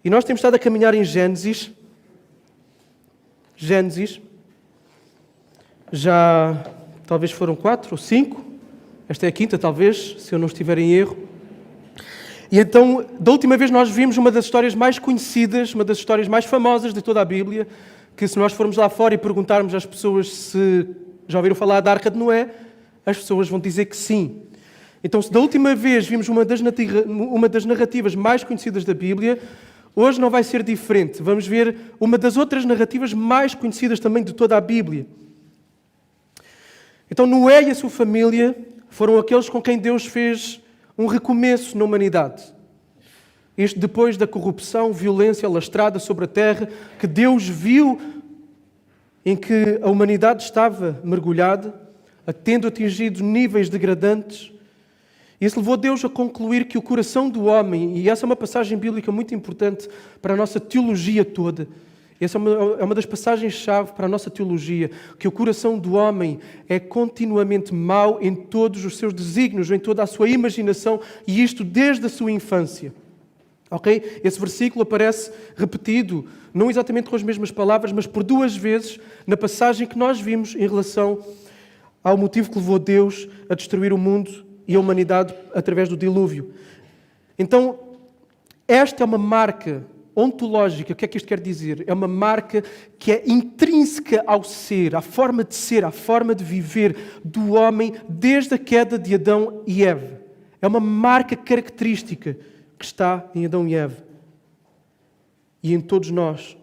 E nós temos estado a caminhar em Gênesis. Já talvez foram 4 ou 5. Esta é a 5ª, talvez, se eu não estiver em erro. E então, da última vez nós vimos uma das histórias mais conhecidas, uma das histórias mais famosas de toda a Bíblia, que se nós formos lá fora e perguntarmos às pessoas se já ouviram falar da Arca de Noé, as pessoas vão dizer que sim. Então, se da última vez vimos uma das narrativas mais conhecidas da Bíblia, hoje não vai ser diferente. Vamos ver uma das outras narrativas mais conhecidas também de toda a Bíblia. Então, Noé e a sua família foram aqueles com quem Deus fez um recomeço na humanidade. Isto depois da corrupção, violência alastrada sobre a terra, que Deus viu em que a humanidade estava mergulhada, tendo atingido níveis degradantes. Isso levou Deus a concluir que o coração do homem, e essa é uma passagem bíblica muito importante para a nossa teologia toda, essa é uma das passagens-chave para a nossa teologia, que o coração do homem é continuamente mau em todos os seus desígnios, em toda a sua imaginação, e isto desde a sua infância. Ok? Esse versículo aparece repetido, não exatamente com as mesmas palavras, mas por 2 vezes na passagem que nós vimos em relação ao motivo que levou Deus a destruir o mundo e a humanidade através do dilúvio. Então, esta é uma marca ontológica. O que é que isto quer dizer? É uma marca que é intrínseca ao ser, à forma de ser, à forma de viver do homem desde a queda de Adão e Eva. É uma marca característica que está em Adão e Eva e em todos nós.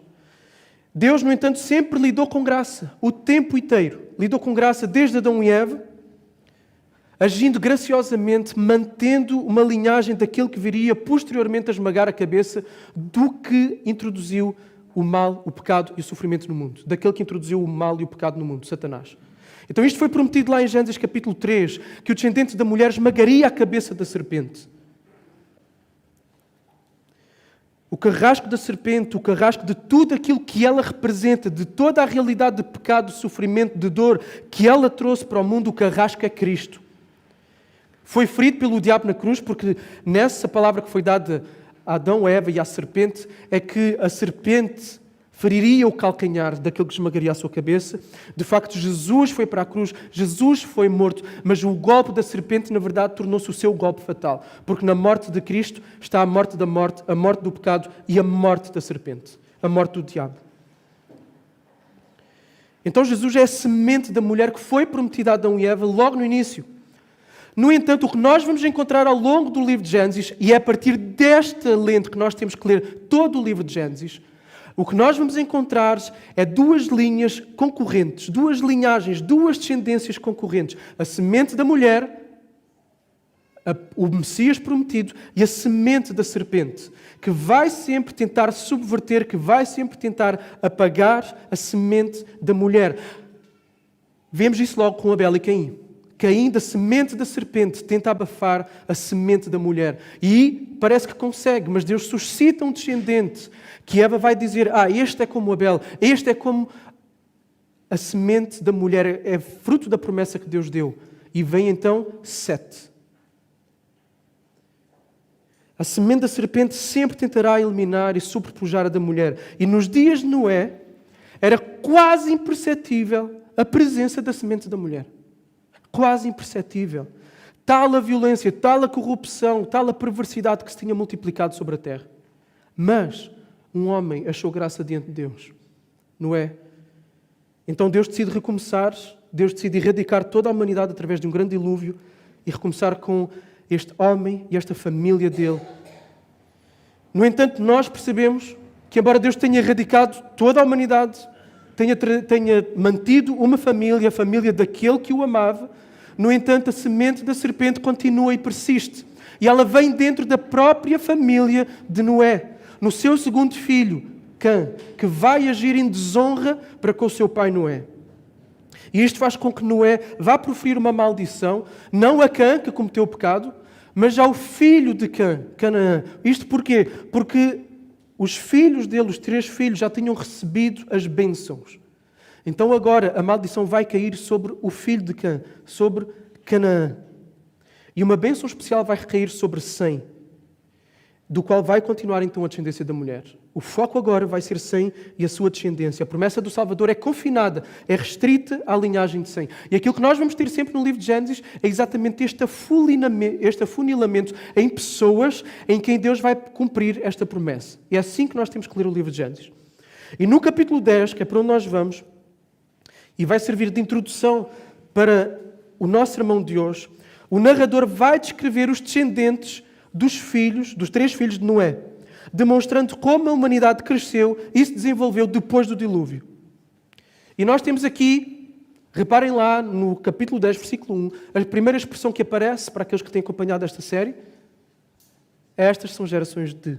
Deus, no entanto, sempre lidou com graça, o tempo inteiro. Lidou com graça desde Adão e Eva, agindo graciosamente, mantendo uma linhagem daquele que viria posteriormente a esmagar a cabeça do que introduziu o mal, o pecado e o sofrimento no mundo. Daquele que introduziu o mal e o pecado no mundo, Satanás. Então isto foi prometido lá em Gênesis capítulo 3, que o descendente da mulher esmagaria a cabeça da serpente. O carrasco da serpente, o carrasco de tudo aquilo que ela representa, de toda a realidade de pecado, de sofrimento, de dor que ela trouxe para o mundo, o carrasco é Cristo. Foi ferido pelo diabo na cruz, porque nessa palavra que foi dada a Adão, a Eva e à serpente, é que a serpente feriria o calcanhar daquele que esmagaria a sua cabeça. De facto, Jesus foi para a cruz, Jesus foi morto, mas o golpe da serpente, na verdade, tornou-se o seu golpe fatal. Porque na morte de Cristo está a morte da morte, a morte do pecado e a morte da serpente, a morte do diabo. Então Jesus é a semente da mulher que foi prometida a Adão e Eva logo no início. No entanto, o que nós vamos encontrar ao longo do livro de Gênesis, e é a partir desta lente que nós temos que ler todo o livro de Gênesis, o que nós vamos encontrar é 2 linhas concorrentes, 2 linhagens, 2 descendências concorrentes. A semente da mulher, o Messias prometido, e a semente da serpente, que vai sempre tentar subverter, que vai sempre tentar apagar a semente da mulher. Vemos isso logo com Abel e Caim. Caim, da semente da serpente, tenta abafar a semente da mulher. E parece que consegue, mas Deus suscita um descendente que Eva vai dizer, este é como Abel, este é como a semente da mulher, é fruto da promessa que Deus deu. E vem então Sete. A semente da serpente sempre tentará eliminar e sobrepujar a da mulher. E nos dias de Noé, era quase imperceptível a presença da semente da mulher. Quase imperceptível. Tal a violência, tal a corrupção, tal a perversidade que se tinha multiplicado sobre a terra. Mas um homem achou graça diante de Deus. Noé. Então Deus decide recomeçar, Deus decide erradicar toda a humanidade através de um grande dilúvio e recomeçar com este homem e esta família dele. No entanto, nós percebemos que, embora Deus tenha erradicado toda a humanidade, tenha mantido uma família, a família daquele que o amava, no entanto, a semente da serpente continua e persiste. E ela vem dentro da própria família de Noé, no seu segundo filho, Cã, que vai agir em desonra para com o seu pai Noé. E isto faz com que Noé vá proferir uma maldição, não a Cã, que cometeu o pecado, mas ao filho de Cã, Canaã. Isto porquê? Porque os filhos dele, os 3 filhos, já tinham recebido as bênçãos. Então agora a maldição vai cair sobre o filho de Cã, sobre Canaã. E uma bênção especial vai recair sobre Sem. do qual vai continuar então a descendência da mulher. O foco agora vai ser Sem e a sua descendência. A promessa do Salvador é confinada, é restrita à linhagem de Sem. E aquilo que nós vamos ter sempre no livro de Gênesis é exatamente este afunilamento em pessoas em quem Deus vai cumprir esta promessa. E é assim que nós temos que ler o livro de Gênesis. E no capítulo 10, que é para onde nós vamos, e vai servir de introdução para o nosso sermão de hoje, o narrador vai descrever os descendentes dos 3 filhos de Noé, demonstrando como a humanidade cresceu e se desenvolveu depois do dilúvio. E nós temos aqui, reparem lá no capítulo 10, versículo 1, a primeira expressão que aparece para aqueles que têm acompanhado esta série, estas são gerações de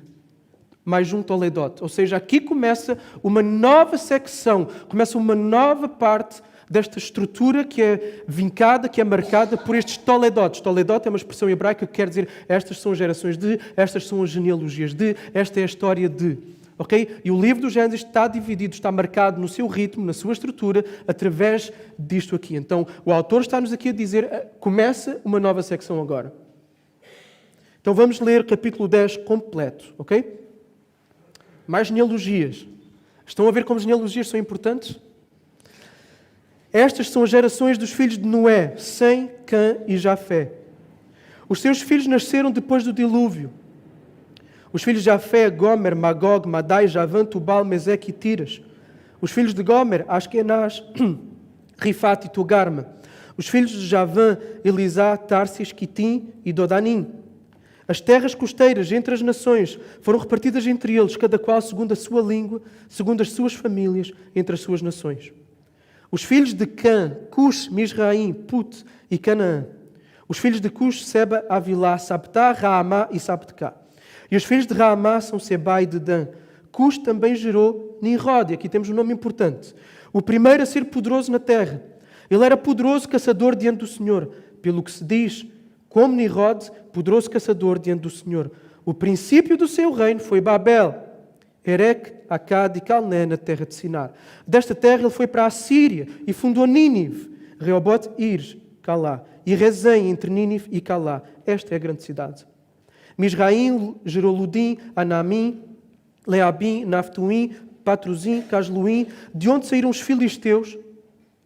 mais um Toledot. Ou seja, aqui começa uma nova secção, começa uma nova parte desta estrutura que é vincada, que é marcada por estes Toledotes. Toledot é uma expressão hebraica que quer dizer estas são as gerações de, estas são as genealogias de, esta é a história de. Okay? E o livro do Gênesis está dividido, está marcado no seu ritmo, na sua estrutura, através disto aqui. Então, o autor está-nos aqui a dizer, começa uma nova secção agora. Então, vamos ler capítulo 10 completo, ok? Mais genealogias. Estão a ver como genealogias são importantes? Estas são as gerações dos filhos de Noé, Sem, Cã e Jafé. Os seus filhos nasceram depois do dilúvio. Os filhos de Jafé, Gomer, Magog, Madai, Javã, Tubal, Meseque e Tiras. Os filhos de Gomer, Askenaz, Rifat e Togarma. Os filhos de Javã, Elisá, Tarsis, Quitim e Dodanim. As terras costeiras entre as nações foram repartidas entre eles, cada qual segundo a sua língua, segundo as suas famílias, entre as suas nações. Os filhos de Cã, Cush, Misraim, Put e Canaã. Os filhos de Cush, Seba, Avilá, Sabtá, Raamá e Sabtecá. E os filhos de Raamá são Seba e Dedã. Cush também gerou Nimrod. E aqui temos um nome importante. O primeiro a ser poderoso na terra. Ele era poderoso caçador diante do Senhor. Pelo que se diz, como Nimrod, poderoso caçador diante do Senhor. O princípio do seu reino foi Babel, Erec, Acad e Calné, na terra de Sinar. Desta terra ele foi para a Síria e fundou Nínive, Reobote, Ir, Calá, e Rezém entre Nínive e Calá. Esta é a grande cidade. Misraim gerou Ludim, Anamim, Leabim, Naftuim, Patruzim, Casluim, de onde saíram os filisteus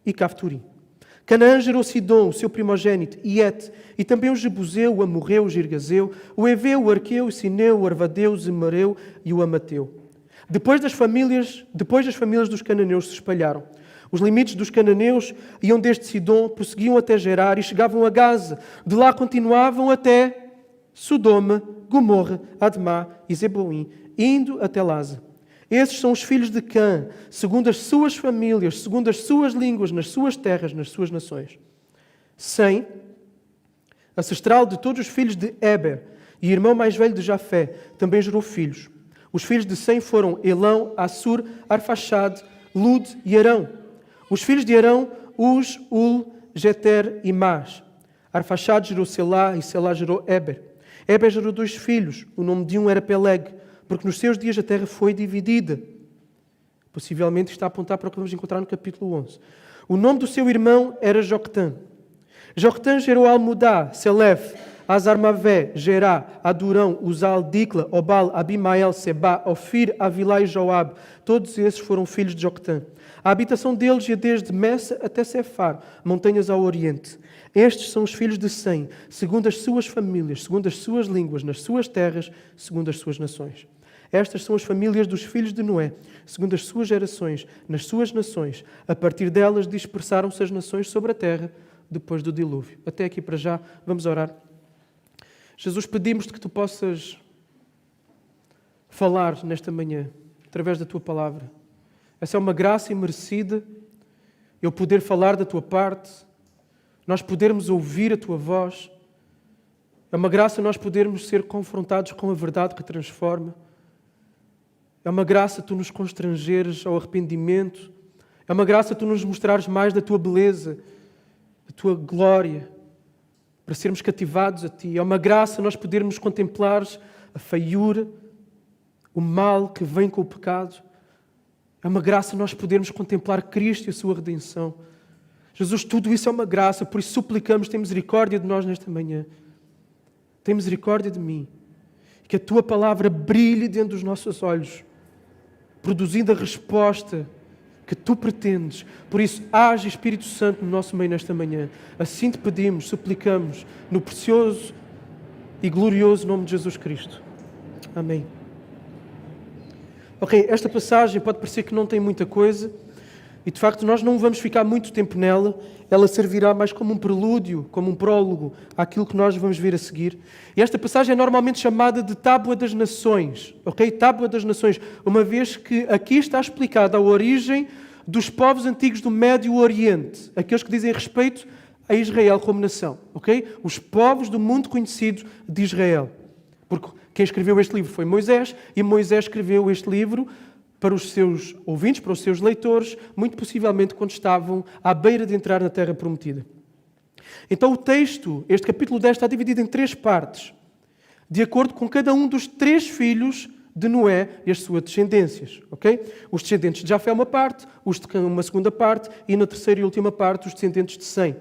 e Cafturim. Canaã gerou Sidom, o seu primogênito, Iete, e também o Jebuseu, o Amorreu, o Girgazeu, o Eveu, o Arqueu, o Sineu, o Arvadeu, o Zemareu e o Amateu. Depois das famílias dos cananeus se espalharam. Os limites dos cananeus iam desde Sidom, prosseguiam até Gerar e chegavam a Gaza. De lá continuavam até Sodoma, Gomorra, Admá e Zeboim, indo até Laza. Esses são os filhos de Cã, segundo as suas famílias, segundo as suas línguas, nas suas terras, nas suas nações. Sem, ancestral de todos os filhos de Eber e irmão mais velho de Jafé, também gerou filhos. Os filhos de Sem foram Elão, Assur, Arfaxad, Lud e Arão. Os filhos de Arão, Uz, Ul, Jeter e Mas. Arfaxad gerou Selá e Selá gerou Eber. Eber gerou 2 filhos. O nome de um era Peleg, porque nos seus dias a terra foi dividida. Possivelmente está a apontar para o que vamos encontrar no capítulo 11. O nome do seu irmão era Joctã. Joctã gerou Almudá, Selef, Azarmavé, Gerá, Adurão, Uzal, Dicla, Obal, Abimael, Seba, Ofir, Avilá e Joab. Todos esses foram filhos de Joctã. A habitação deles ia desde Messa até Cefar, montanhas ao oriente. Estes são os filhos de Sem, segundo as suas famílias, segundo as suas línguas, nas suas terras, segundo as suas nações. Estas são as famílias dos filhos de Noé, segundo as suas gerações, nas suas nações. A partir delas dispersaram-se as nações sobre a terra, depois do dilúvio. Até aqui para já, vamos orar. Jesus, pedimos-te que tu possas falar nesta manhã, através da tua palavra. Essa é uma graça imerecida, eu poder falar da tua parte, nós podermos ouvir a tua voz. É uma graça nós podermos ser confrontados com a verdade que transforma. É uma graça tu nos constrangeres ao arrependimento. É uma graça tu nos mostrares mais da tua beleza, da tua glória, para sermos cativados a ti. É uma graça nós podermos contemplar a feiura, o mal que vem com o pecado. É uma graça nós podermos contemplar Cristo e a sua redenção. Jesus, tudo isso é uma graça, por isso suplicamos, tem misericórdia de nós nesta manhã. Tem misericórdia de mim. que a Tua palavra brilhe dentro dos nossos olhos, produzindo a resposta que Tu pretendes. Por isso, age, Espírito Santo, no nosso meio nesta manhã. Assim te pedimos, suplicamos, no precioso e glorioso nome de Jesus Cristo. Amém. Ok, esta passagem pode parecer que não tem muita coisa, e de facto nós não vamos ficar muito tempo nela. Ela servirá mais como um prelúdio, como um prólogo àquilo que nós vamos ver a seguir. E esta passagem é normalmente chamada de Tábua das Nações, ok? Tábua das Nações, uma vez que aqui está explicada a origem dos povos antigos do Médio Oriente, aqueles que dizem respeito a Israel como nação, ok? Os povos do mundo conhecido de Israel. Porque quem escreveu este livro foi Moisés, e Moisés escreveu este livro para os seus ouvintes, para os seus leitores, muito possivelmente quando estavam à beira de entrar na Terra Prometida. Então o texto, este capítulo 10, está dividido em 3 partes, de acordo com cada um dos 3 filhos de Noé e as suas descendências. Okay? Os descendentes de Jafé uma parte, os de Cã uma segunda parte, e na terceira e última parte os descendentes de Sem.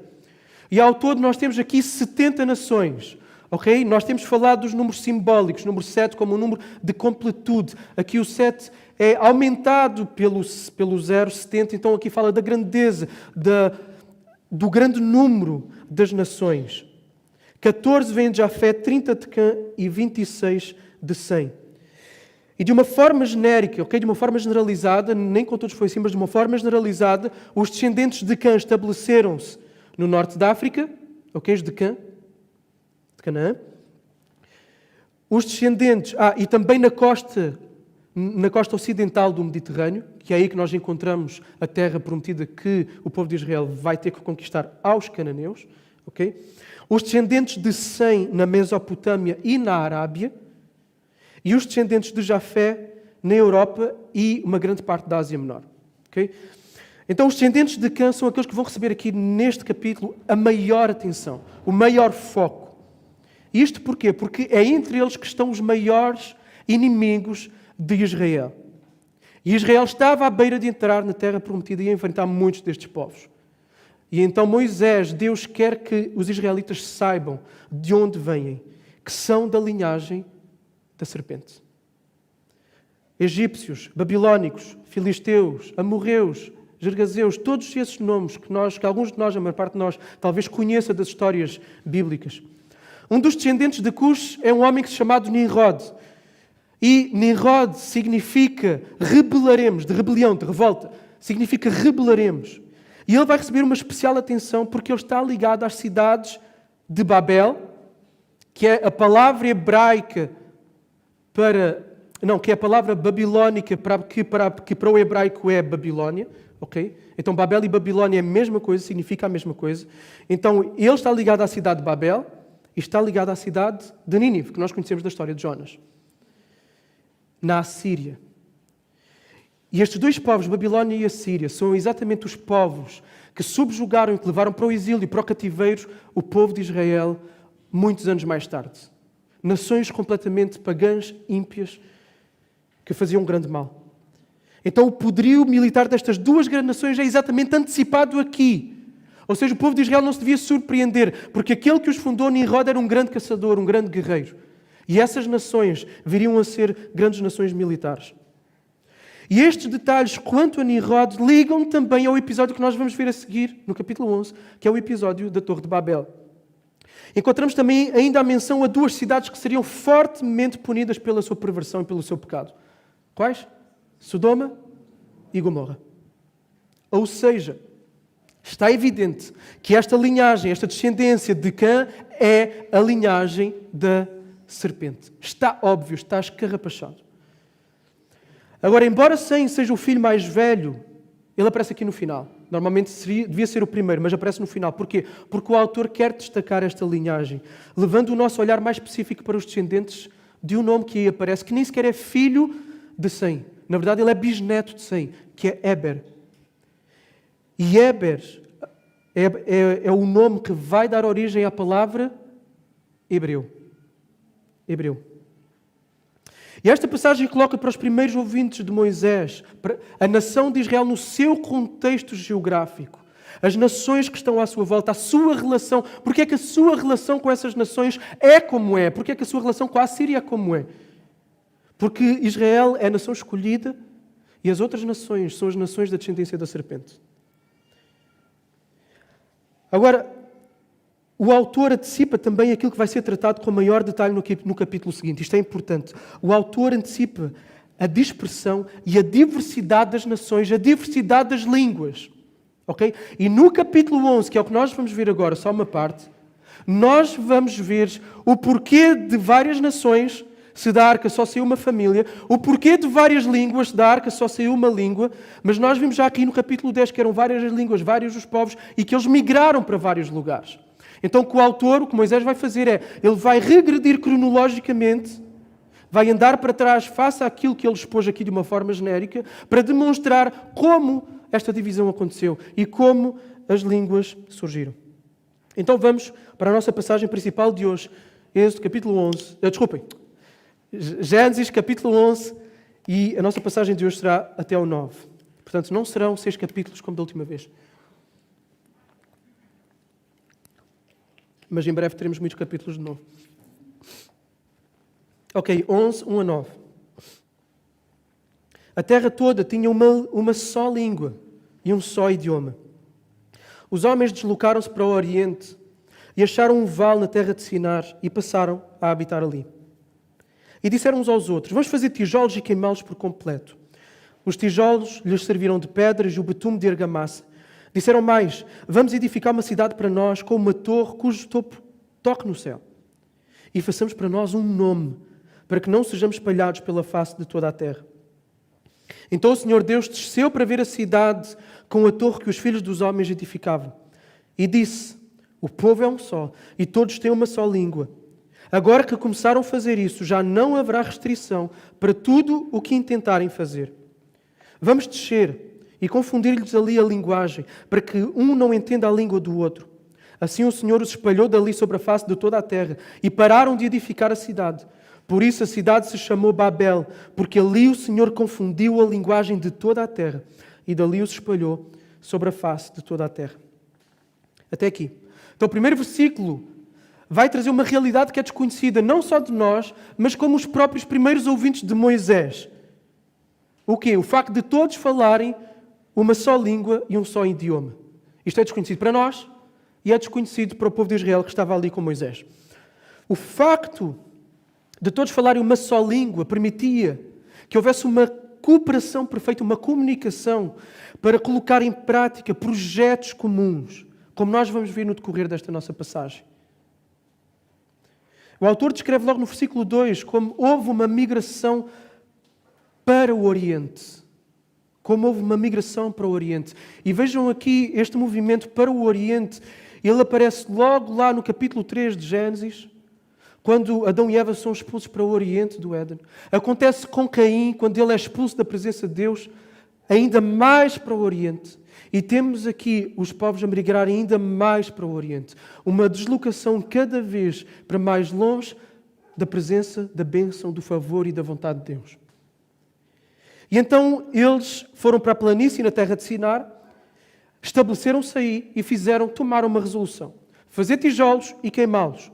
E ao todo nós temos aqui 70 nações. Okay? Nós temos falado dos números simbólicos, número 7 como um número de completude. Aqui o 7 é aumentado pelo 0, 70, então aqui fala da grandeza, do grande número das nações. 14 vem de Jafé, 30 de Cã e 26 de Sem. E de uma forma genérica, okay? De uma forma generalizada, nem com todos foi assim, mas de uma forma generalizada, os descendentes de Cã estabeleceram-se no norte da África, okay? Os de Cã, de Canaã. Os descendentes, e também na costa ocidental do Mediterrâneo, que é aí que nós encontramos a terra prometida que o povo de Israel vai ter que conquistar aos cananeus. Okay? Os descendentes de Sem na Mesopotâmia e na Arábia, e os descendentes de Jafé na Europa e uma grande parte da Ásia Menor. Okay? Então os descendentes de Cã são aqueles que vão receber aqui neste capítulo a maior atenção, o maior foco. Isto porquê? Porque é entre eles que estão os maiores inimigos de Israel. E Israel estava à beira de entrar na terra prometida e a enfrentar muitos destes povos. E então Moisés, Deus quer que os israelitas saibam de onde vêm, que são da linhagem da serpente. Egípcios, babilónicos, filisteus, amorreus, gergazeus, todos esses nomes que alguns de nós, a maior parte de nós, talvez conheça das histórias bíblicas. Um dos descendentes de Cush é um homem que se chama Nimrod. E Nimrod significa rebelaremos, de rebelião, de revolta. Significa rebelaremos. E ele vai receber uma especial atenção porque ele está ligado às cidades de Babel, que é a palavra hebraica que é a palavra babilónica que para o hebraico é Babilónia. Okay? Então Babel e Babilónia é a mesma coisa, significa a mesma coisa. Então ele está ligado à cidade de Babel e está ligado à cidade de Nínive, que nós conhecemos da história de Jonas, na Assíria. E estes 2 povos, Babilónia e Assíria, são exatamente os povos que subjugaram e que levaram para o exílio e para o cativeiro o povo de Israel muitos anos mais tarde. Nações completamente pagãs, ímpias, que faziam um grande mal. Então o poderio militar destas 2 grandes nações é exatamente antecipado aqui. Ou seja, o povo de Israel não se devia surpreender, porque aquele que os fundou, Nimrod, era um grande caçador, um grande guerreiro. E essas nações viriam a ser grandes nações militares. E estes detalhes, quanto a Nimrod, ligam também ao episódio que nós vamos ver a seguir, no capítulo 11, que é o episódio da Torre de Babel. Encontramos também ainda a menção a 2 cidades que seriam fortemente punidas pela sua perversão e pelo seu pecado. Quais? Sodoma e Gomorra. Ou seja, está evidente que esta linhagem, esta descendência de Cã é a linhagem da serpente. Está óbvio, está escarrapachado. Agora, embora Sem seja o filho mais velho, ele aparece aqui no final. Normalmente devia ser o primeiro, mas aparece no final. Porquê? Porque o autor quer destacar esta linhagem, levando o nosso olhar mais específico para os descendentes de um nome que aí aparece, que nem sequer é filho de Sem. Na verdade, ele é bisneto de Sem, que é Éber. E Éber é o nome que vai dar origem à palavra hebreu. Hebreu. E esta passagem coloca para os primeiros ouvintes de Moisés a nação de Israel no seu contexto geográfico. As nações que estão à sua volta, a sua relação. Porque é que a sua relação com essas nações é como é? Porque é que a sua relação com a Assíria é como é? Porque Israel é a nação escolhida e as outras nações são as nações da descendência da serpente. Agora, o autor antecipa também aquilo que vai ser tratado com maior detalhe no capítulo seguinte. Isto é importante. O autor antecipa a dispersão e a diversidade das nações, a diversidade das línguas. Okay? E no capítulo 11, que é o que nós vamos ver agora, só uma parte, nós vamos ver o porquê de várias nações se da arca só saiu uma família, o porquê de várias línguas se da arca só saiu uma língua, mas nós vimos já aqui no capítulo 10 que eram várias as línguas, vários os povos e que eles migraram para vários lugares. Então o que o autor, o que Moisés vai fazer é, ele vai regredir cronologicamente, vai andar para trás face àquilo que ele expôs aqui de uma forma genérica, para demonstrar como esta divisão aconteceu e como as línguas surgiram. Então vamos para a nossa passagem principal de hoje, Êxodo capítulo 11, Gênesis capítulo 11, e a nossa passagem de hoje será até ao 9. Portanto, não serão 6 capítulos como da última vez. Mas em breve teremos muitos capítulos de novo. Ok, 11, 1 a 9. A terra toda tinha uma só língua e um só idioma. Os homens deslocaram-se para o Oriente e acharam um vale na terra de Sinar e passaram a habitar ali. E disseram uns aos outros, vamos fazer tijolos e queimá-los por completo. Os tijolos lhes serviram de pedras e o betume de argamassa. Disseram mais, vamos edificar uma cidade para nós com uma torre cujo topo toque no céu. E façamos para nós um nome, para que não sejamos espalhados pela face de toda a terra. Então o Senhor Deus desceu para ver a cidade com a torre que os filhos dos homens edificavam. E disse, o povo é um só, e todos têm uma só língua. Agora que começaram a fazer isso, já não haverá restrição para tudo o que intentarem fazer. Vamos descer e confundir-lhes ali a linguagem, para que um não entenda a língua do outro. Assim o Senhor os espalhou dali sobre a face de toda a terra, e pararam de edificar a cidade. Por isso a cidade se chamou Babel, porque ali o Senhor confundiu a linguagem de toda a terra, e dali os espalhou sobre a face de toda a terra. Até aqui. Então o primeiro versículo vai trazer uma realidade que é desconhecida, não só de nós, mas como os próprios primeiros ouvintes de Moisés. O quê? O facto de todos falarem uma só língua e um só idioma. Isto é desconhecido para nós e é desconhecido para o povo de Israel que estava ali com Moisés. O facto de todos falarem uma só língua permitia que houvesse uma cooperação perfeita, uma comunicação para colocar em prática projetos comuns, como nós vamos ver no decorrer desta nossa passagem. O autor descreve logo no versículo 2 como houve uma migração para o Oriente. Como houve uma migração para o Oriente. E vejam aqui este movimento para o Oriente. Ele aparece logo lá no capítulo 3 de Gênesis, quando Adão e Eva são expulsos para o Oriente do Éden. Acontece com Caim, quando ele é expulso da presença de Deus, ainda mais para o Oriente. E temos aqui os povos a migrarem ainda mais para o Oriente. Uma deslocação cada vez para mais longe da presença, da bênção, do favor e da vontade de Deus. E então eles foram para a planície na terra de Sinar, estabeleceram-se aí e tomaram uma resolução. Fazer tijolos e queimá-los.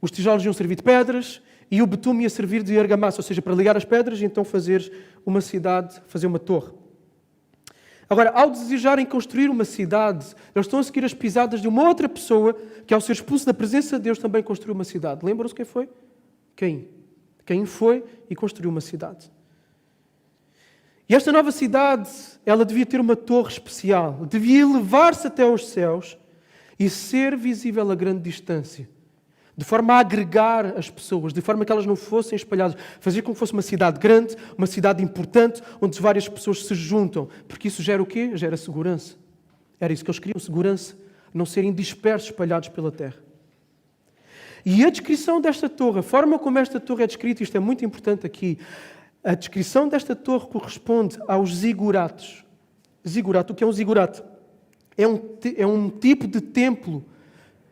Os tijolos iam servir de pedras e o betume ia servir de argamassa, ou seja, para ligar as pedras e então fazer uma cidade, fazer uma torre. Agora, ao desejarem construir uma cidade, eles estão a seguir as pisadas de uma outra pessoa que, ao ser expulso da presença de Deus, também construiu uma cidade. Lembram-se quem foi? Caim. Caim foi e construiu uma cidade. E esta nova cidade, ela devia ter uma torre especial, devia elevar-se até aos céus e ser visível a grande distância, de forma a agregar as pessoas, de forma que elas não fossem espalhadas, fazer com que fosse uma cidade grande, uma cidade importante, onde várias pessoas se juntam, porque isso gera o quê? Gera segurança. Era isso que eles queriam, segurança, não serem dispersos, espalhados pela terra. E a descrição desta torre, a forma como esta torre é descrita, isto é muito importante aqui, a descrição desta torre corresponde aos ziguratos. Zigurato, o que é um zigurato? É um tipo de templo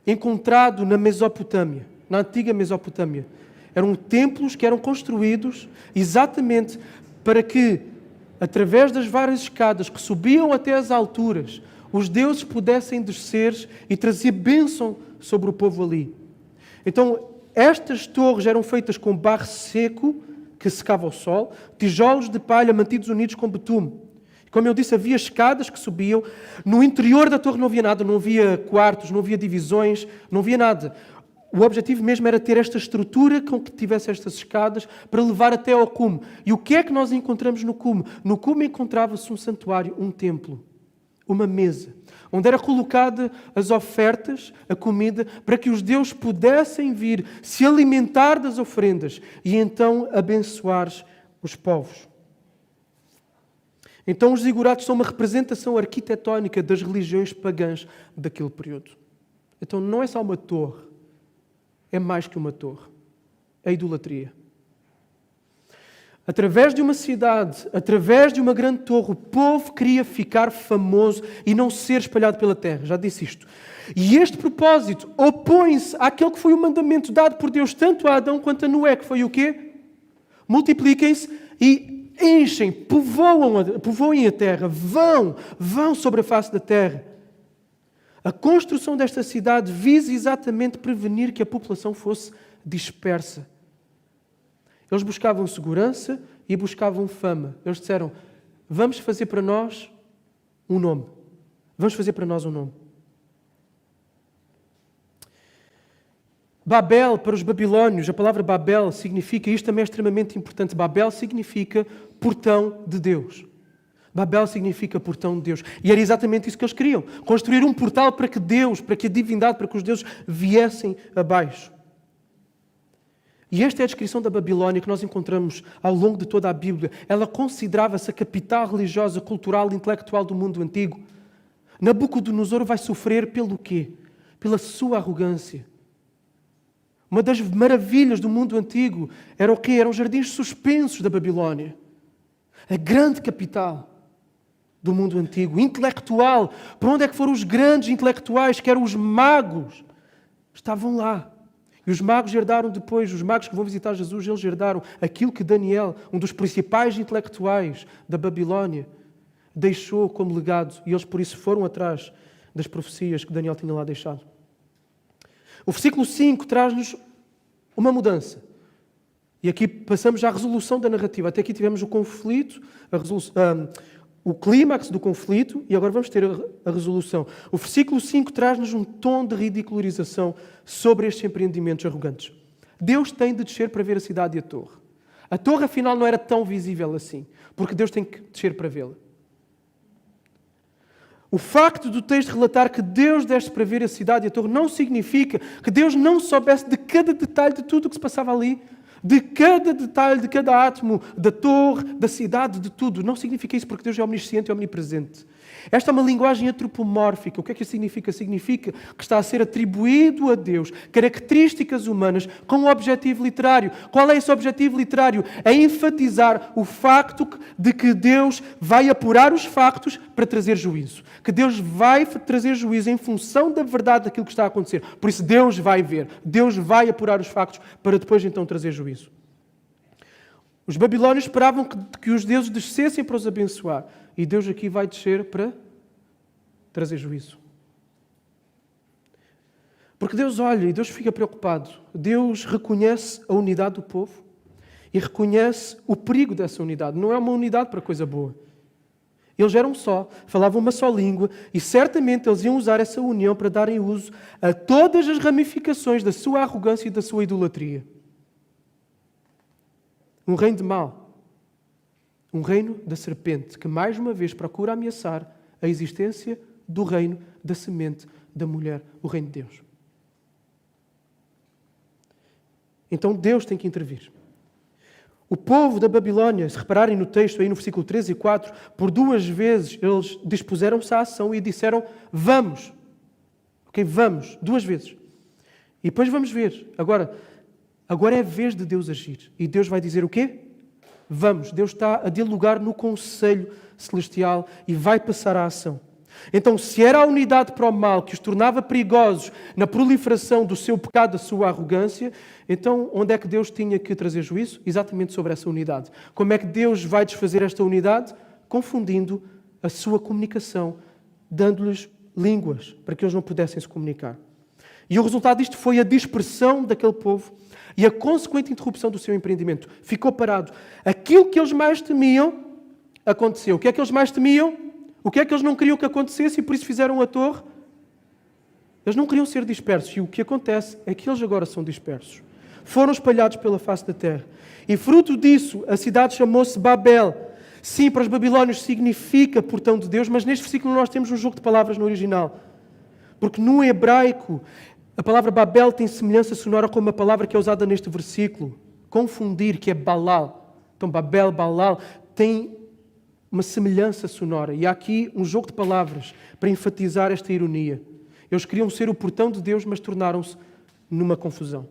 encontrado na Mesopotâmia, na antiga Mesopotâmia. Eram templos que eram construídos exatamente para que, através das várias escadas que subiam até as alturas, os deuses pudessem descer e trazer bênção sobre o povo ali. Então, estas torres eram feitas com barro seco, que secava ao sol, tijolos de palha mantidos unidos com betume. Como eu disse, havia escadas que subiam. No interior da torre não havia nada, não havia quartos, não havia divisões, não havia nada. O objetivo mesmo era ter esta estrutura com que tivesse estas escadas para levar até ao cume. E o que é que nós encontramos no cume? No cume encontrava-se um santuário, um templo, uma mesa, onde era colocada as ofertas, a comida, para que os deuses pudessem vir se alimentar das oferendas e então abençoar os povos. Então os zigurates são uma representação arquitetónica das religiões pagãs daquele período. Então não é só uma torre, é mais que uma torre. É a idolatria. Através de uma cidade, através de uma grande torre, o povo queria ficar famoso e não ser espalhado pela terra. Já disse isto. E este propósito opõe-se àquele que foi o mandamento dado por Deus tanto a Adão quanto a Noé, que foi o quê? Multipliquem-se e enchem, povoem a terra, vão sobre a face da terra. A construção desta cidade visa exatamente prevenir que a população fosse dispersa. Eles buscavam segurança e buscavam fama. Eles disseram, vamos fazer para nós um nome. Vamos fazer para nós um nome. Babel, para os babilónios, a palavra Babel significa, isto também é extremamente importante, Babel significa portão de Deus. Babel significa portão de Deus. E era exatamente isso que eles queriam. Construir um portal para que Deus, para que a divindade, para que os deuses viessem abaixo. E esta é a descrição da Babilónia que nós encontramos ao longo de toda a Bíblia. Ela considerava-se a capital religiosa, cultural e intelectual do mundo antigo. Nabucodonosor vai sofrer pelo quê? Pela sua arrogância. Uma das maravilhas do mundo antigo era o quê? Eram os jardins suspensos da Babilónia. A grande capital do mundo antigo, intelectual. Para onde é que foram os grandes intelectuais, que eram os magos? Estavam lá. E os magos herdaram depois, os magos que vão visitar Jesus, eles herdaram aquilo que Daniel, um dos principais intelectuais da Babilónia, deixou como legado. E eles por isso foram atrás das profecias que Daniel tinha lá deixado. O versículo 5 traz-nos uma mudança. E aqui passamos à resolução da narrativa. Até aqui tivemos o conflito, o clímax do conflito, e agora vamos ter a resolução. O versículo 5 traz-nos um tom de ridicularização sobre estes empreendimentos arrogantes. Deus tem de descer para ver a cidade e a torre. A torre, afinal, não era tão visível assim, porque Deus tem que descer para vê-la. O facto do texto relatar que Deus desce para ver a cidade e a torre não significa que Deus não soubesse de cada detalhe de tudo o que se passava ali, de cada detalhe, de cada átomo, da torre, da cidade, de tudo. Não significa isso porque Deus é omnisciente e omnipresente. Esta é uma linguagem antropomórfica. O que é que isso significa? Significa que está a ser atribuído a Deus características humanas com um objetivo literário. Qual é esse objetivo literário? É enfatizar o facto de que Deus vai apurar os factos para trazer juízo. Que Deus vai trazer juízo em função da verdade daquilo que está a acontecer. Por isso Deus vai ver. Deus vai apurar os factos para depois então trazer juízo. Os babilónios esperavam que os deuses descessem para os abençoar. E Deus aqui vai descer para trazer juízo. Porque Deus olha e Deus fica preocupado. Deus reconhece a unidade do povo e reconhece o perigo dessa unidade. Não é uma unidade para coisa boa. Eles eram só, falavam uma só língua e certamente eles iam usar essa união para darem uso a todas as ramificações da sua arrogância e da sua idolatria. Um reino de mal. Um reino da serpente que mais uma vez procura ameaçar a existência do reino da semente da mulher, o reino de Deus. Então Deus tem que intervir. O povo da Babilónia, se repararem no texto, aí no versículo 3 e 4, por 2 vezes eles dispuseram-se à ação e disseram, vamos. Ok, vamos, 2 vezes. E depois vamos ver. Agora é a vez de Deus agir. E Deus vai dizer o quê? Vamos. Deus está a dialogar no conselho celestial e vai passar à ação. Então, se era a unidade para o mal que os tornava perigosos na proliferação do seu pecado, da sua arrogância, então onde é que Deus tinha que trazer juízo? Exatamente sobre essa unidade. Como é que Deus vai desfazer esta unidade? Confundindo a sua comunicação dando-lhes línguas para que eles não pudessem se comunicar. E o resultado disto foi a dispersão daquele povo e a consequente interrupção do seu empreendimento. Ficou parado. Aquilo que eles mais temiam aconteceu. O que é que eles mais temiam? O que é que eles não queriam que acontecesse e por isso fizeram a torre? Eles não queriam ser dispersos. E o que acontece é que eles agora são dispersos. Foram espalhados pela face da terra. E fruto disso, a cidade chamou-se Babel. Sim, para os babilónios significa portão de Deus, mas neste versículo nós temos um jogo de palavras no original. Porque no hebraico, a palavra Babel tem semelhança sonora com uma palavra que é usada neste versículo. Confundir, que é Balal. Então, Babel, Balal, tem uma semelhança sonora. E há aqui um jogo de palavras para enfatizar esta ironia. Eles queriam ser o portão de Deus, mas tornaram-se numa confusão.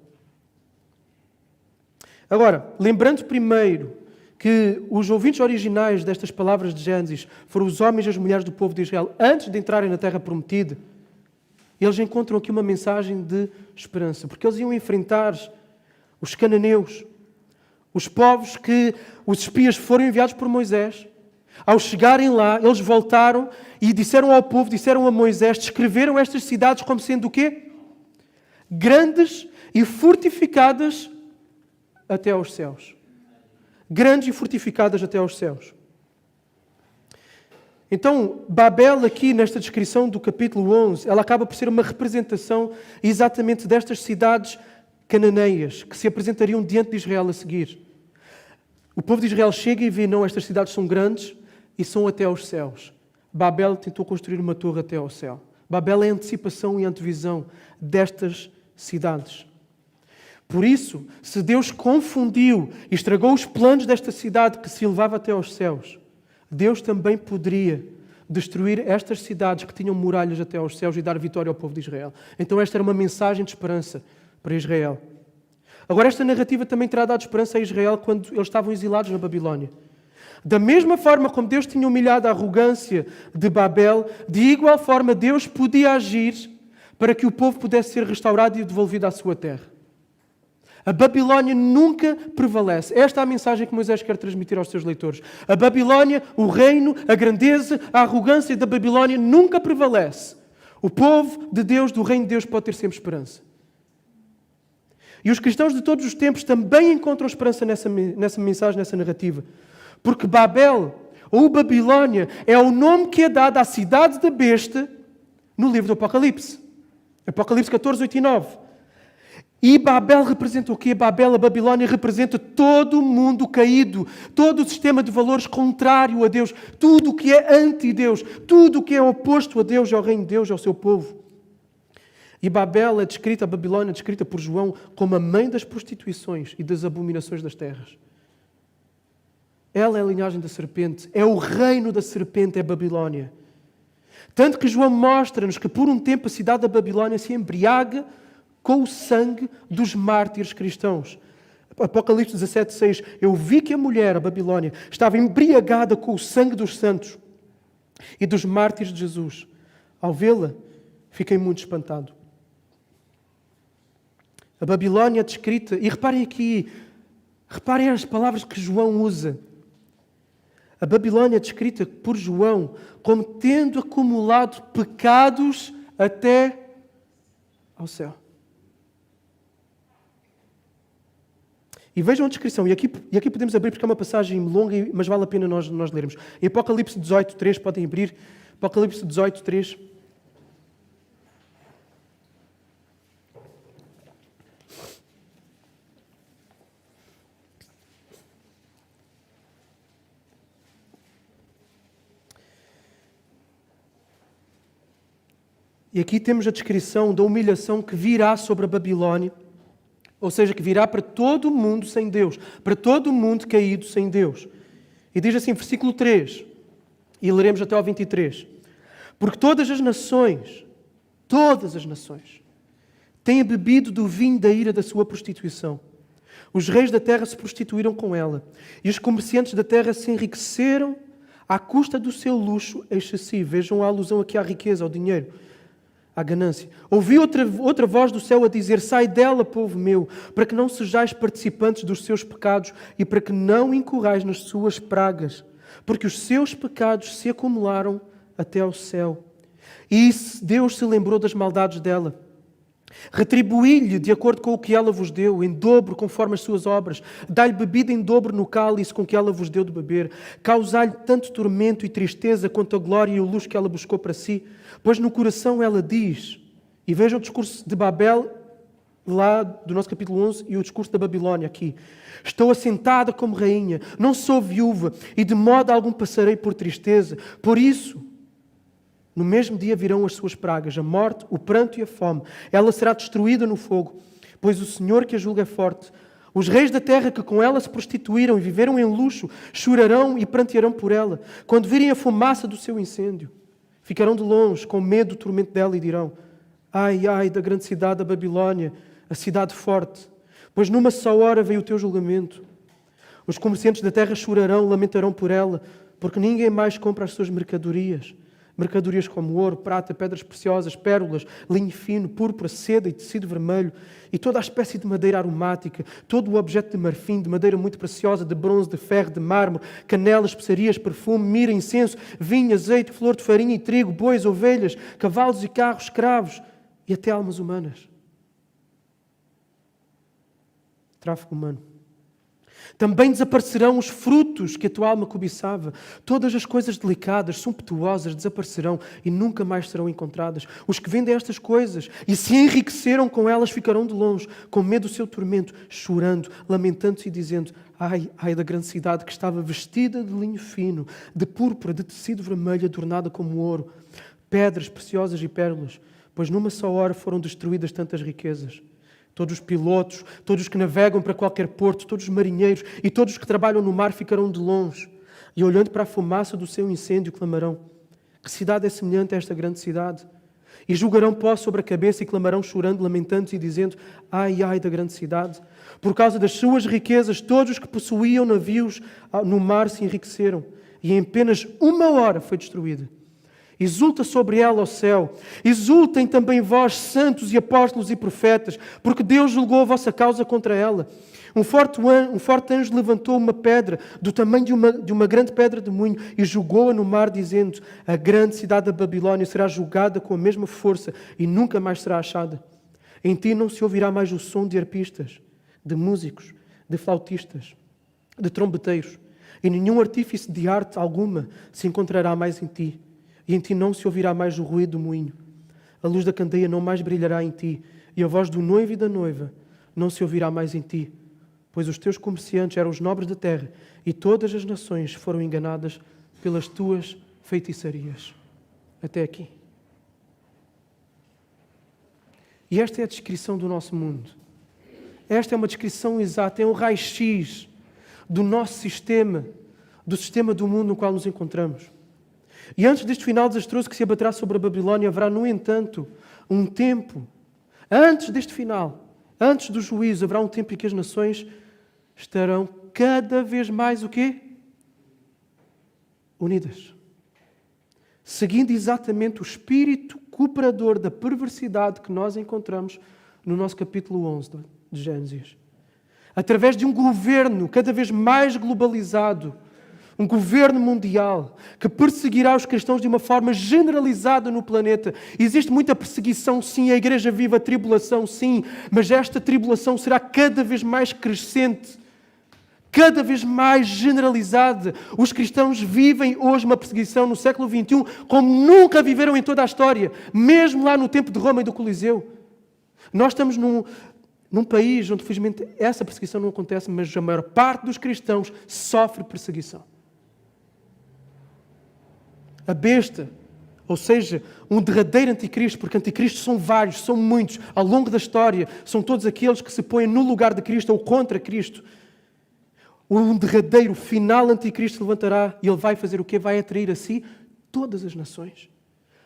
Agora, lembrando primeiro que os ouvintes originais destas palavras de Gênesis foram os homens e as mulheres do povo de Israel antes de entrarem na Terra Prometida, eles encontram aqui uma mensagem de esperança, porque eles iam enfrentar os cananeus, os povos que os espias foram enviados por Moisés. Ao chegarem lá, eles voltaram e disseram ao povo, disseram a Moisés, descreveram estas cidades como sendo o quê? Grandes e fortificadas até aos céus. Grandes e fortificadas até aos céus. Então, Babel aqui nesta descrição do capítulo 11, ela acaba por ser uma representação exatamente destas cidades cananeias que se apresentariam diante de Israel a seguir. O povo de Israel chega e vê, não, estas cidades são grandes e são até aos céus. Babel tentou construir uma torre até ao céu. Babel é a antecipação e a antevisão destas cidades. Por isso, se Deus confundiu e estragou os planos desta cidade que se elevava até aos céus, Deus também poderia destruir estas cidades que tinham muralhas até aos céus e dar vitória ao povo de Israel. Então esta era uma mensagem de esperança para Israel. Agora esta narrativa também terá dado esperança a Israel quando eles estavam exilados na Babilónia. Da mesma forma como Deus tinha humilhado a arrogância de Babel, de igual forma Deus podia agir para que o povo pudesse ser restaurado e devolvido à sua terra. A Babilónia nunca prevalece. Esta é a mensagem que Moisés quer transmitir aos seus leitores. A Babilónia, o reino, a grandeza, a arrogância da Babilónia nunca prevalece. O povo de Deus, do reino de Deus, pode ter sempre esperança. E os cristãos de todos os tempos também encontram esperança nessa mensagem, nessa narrativa. Porque Babel, ou Babilónia, é o nome que é dado à cidade da besta no livro do Apocalipse. Apocalipse 14, 8 e 9. E Babel representa o quê? Babel, a Babilónia, representa todo o mundo caído, todo o sistema de valores contrário a Deus, tudo o que é anti-Deus, tudo o que é oposto a Deus, ao reino de Deus, ao seu povo. E Babel é descrita, a Babilónia é descrita por João como a mãe das prostituições e das abominações das terras. Ela é a linhagem da serpente, é o reino da serpente, é a Babilónia. Tanto que João mostra-nos que por um tempo a cidade da Babilónia se embriaga com o sangue dos mártires cristãos. Apocalipse 17:6. Eu vi que a mulher, a Babilónia, estava embriagada com o sangue dos santos e dos mártires de Jesus. Ao vê-la, fiquei muito espantado. A Babilónia é descrita, e reparem aqui, reparem as palavras que João usa. A Babilónia é descrita por João como tendo acumulado pecados até ao céu. E vejam a descrição, e aqui podemos abrir porque é uma passagem longa, mas vale a pena nós lermos. Em Apocalipse 18:3, podem abrir, Apocalipse 18:3. E aqui temos a descrição da humilhação que virá sobre a Babilónia, ou seja, que virá para todo o mundo sem Deus, para todo o mundo caído sem Deus. E diz assim, versículo 3, e leremos até ao 23. Porque todas as nações, têm bebido do vinho da ira da sua prostituição. Os reis da terra se prostituíram com ela, e os comerciantes da terra se enriqueceram à custa do seu luxo excessivo. Vejam a alusão aqui à riqueza, ao dinheiro, à ganância. Ouvi outra voz do céu a dizer, sai dela, povo meu, para que não sejais participantes dos seus pecados e para que não incorrais nas suas pragas, porque os seus pecados se acumularam até ao céu E Deus se lembrou das maldades dela. Retribuí-lhe de acordo com o que ela vos deu, em dobro conforme as suas obras. Dá-lhe bebida em dobro no cálice com que ela vos deu de beber. Causai-lhe tanto tormento e tristeza quanto a glória e o luxo que ela buscou para si. Pois no coração ela diz, e vejam o discurso de Babel, lá do nosso capítulo 11, e o discurso da Babilónia aqui. Estou assentada como rainha, não sou viúva, e de modo algum passarei por tristeza. Por isso, no mesmo dia virão as suas pragas, a morte, o pranto e a fome. Ela será destruída no fogo, pois o Senhor que a julga é forte. Os reis da terra que com ela se prostituíram e viveram em luxo, chorarão e prantearão por ela. Quando virem a fumaça do seu incêndio, ficarão de longe, com medo do tormento dela, e dirão: ai, ai da grande cidade da Babilónia, a cidade forte, pois numa só hora veio o teu julgamento. Os comerciantes da terra chorarão, lamentarão por ela, porque ninguém mais compra as suas mercadorias. Mercadorias como ouro, prata, pedras preciosas, pérolas, linho fino, púrpura, seda e tecido vermelho, e toda a espécie de madeira aromática, todo o objeto de marfim, de madeira muito preciosa, de bronze, de ferro, de mármore, canela, especiarias, perfume, mirra, incenso, vinho, azeite, flor de farinha e trigo, bois, ovelhas, cavalos e carros, escravos e até almas humanas. Tráfico humano. Também desaparecerão os frutos que a tua alma cobiçava. Todas as coisas delicadas, sumptuosas, desaparecerão e nunca mais serão encontradas. Os que vendem estas coisas e se enriqueceram com elas ficarão de longe, com medo do seu tormento, chorando, lamentando-se e dizendo: ai, ai da grande cidade que estava vestida de linho fino, de púrpura, de tecido vermelho, adornada como ouro, pedras preciosas e pérolas, pois numa só hora foram destruídas tantas riquezas. Todos os pilotos, todos os que navegam para qualquer porto, todos os marinheiros e todos os que trabalham no mar ficarão de longe e, olhando para a fumaça do seu incêndio, clamarão: que cidade é semelhante a esta grande cidade? E julgarão pó sobre a cabeça e clamarão chorando, lamentando-se e dizendo: ai, ai da grande cidade. Por causa das suas riquezas, todos os que possuíam navios no mar se enriqueceram e em apenas uma hora foi destruída. Exulta sobre ela o céu. Exultem também vós, santos e apóstolos e profetas, porque Deus julgou a vossa causa contra ela. Um forte anjo levantou uma pedra do tamanho de uma grande pedra de moinho e jogou-a no mar, dizendo: a grande cidade da Babilónia será julgada com a mesma força e nunca mais será achada. Em ti não se ouvirá mais o som de arpistas, de músicos, de flautistas, de trombeteiros, e nenhum artífice de arte alguma se encontrará mais em ti. E em ti não se ouvirá mais o ruído do moinho. A luz da candeia não mais brilhará em ti, e a voz do noivo e da noiva não se ouvirá mais em ti, pois os teus comerciantes eram os nobres da terra, e todas as nações foram enganadas pelas tuas feitiçarias. Até aqui. E esta é a descrição do nosso mundo. Esta é uma descrição exata, é um raio-x do nosso sistema, do sistema do mundo no qual nos encontramos. E antes deste final desastroso que se abaterá sobre a Babilónia, haverá, no entanto, um tempo, antes deste final, antes do juízo, haverá um tempo em que as nações estarão cada vez mais o quê? Unidas. Seguindo exatamente o espírito cooperador da perversidade que nós encontramos no nosso capítulo 11 de Gênesis. Através de um governo cada vez mais globalizado, um governo mundial que perseguirá os cristãos de uma forma generalizada no planeta. Existe muita perseguição, sim, a igreja vive a tribulação, sim, mas esta tribulação será cada vez mais crescente, cada vez mais generalizada. Os cristãos vivem hoje uma perseguição no século XXI como nunca viveram em toda a história, mesmo lá no tempo de Roma e do Coliseu. Nós estamos num país onde, felizmente, essa perseguição não acontece, mas a maior parte dos cristãos sofre perseguição. A besta, ou seja, um derradeiro anticristo, porque anticristos são vários, são muitos, ao longo da história, são todos aqueles que se põem no lugar de Cristo ou contra Cristo. Um derradeiro final anticristo levantará e ele vai fazer o quê? Vai atrair a si todas as nações,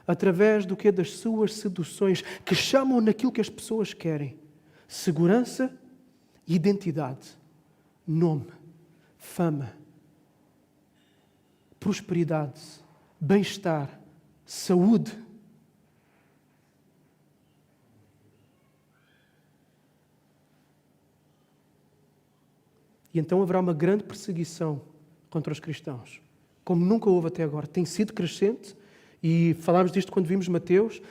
através do quê? Das suas seduções, que chamam naquilo que as pessoas querem: segurança, identidade, nome, fama, prosperidade, bem-estar, saúde. E então haverá uma grande perseguição contra os cristãos, como nunca houve até agora. Tem sido crescente E falámos disto quando vimos Mateus.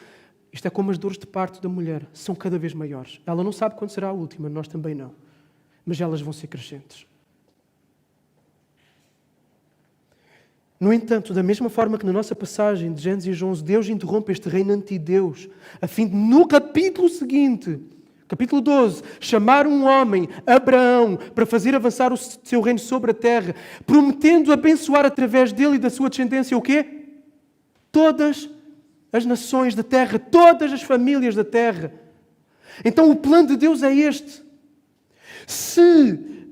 Isto é como as dores de parto da mulher. São cada vez maiores. Ela não sabe quando será a última, nós também não. Mas elas vão ser crescentes. No entanto, da mesma forma que na nossa passagem de Gênesis 11, Deus interrompe este reino anti-Deus, a fim de, no capítulo seguinte, capítulo 12, chamar um homem, Abraão, para fazer avançar o seu reino sobre a terra, prometendo abençoar através dele e da sua descendência o quê? Todas as nações da terra, todas as famílias da terra. Então o plano de Deus é este. Se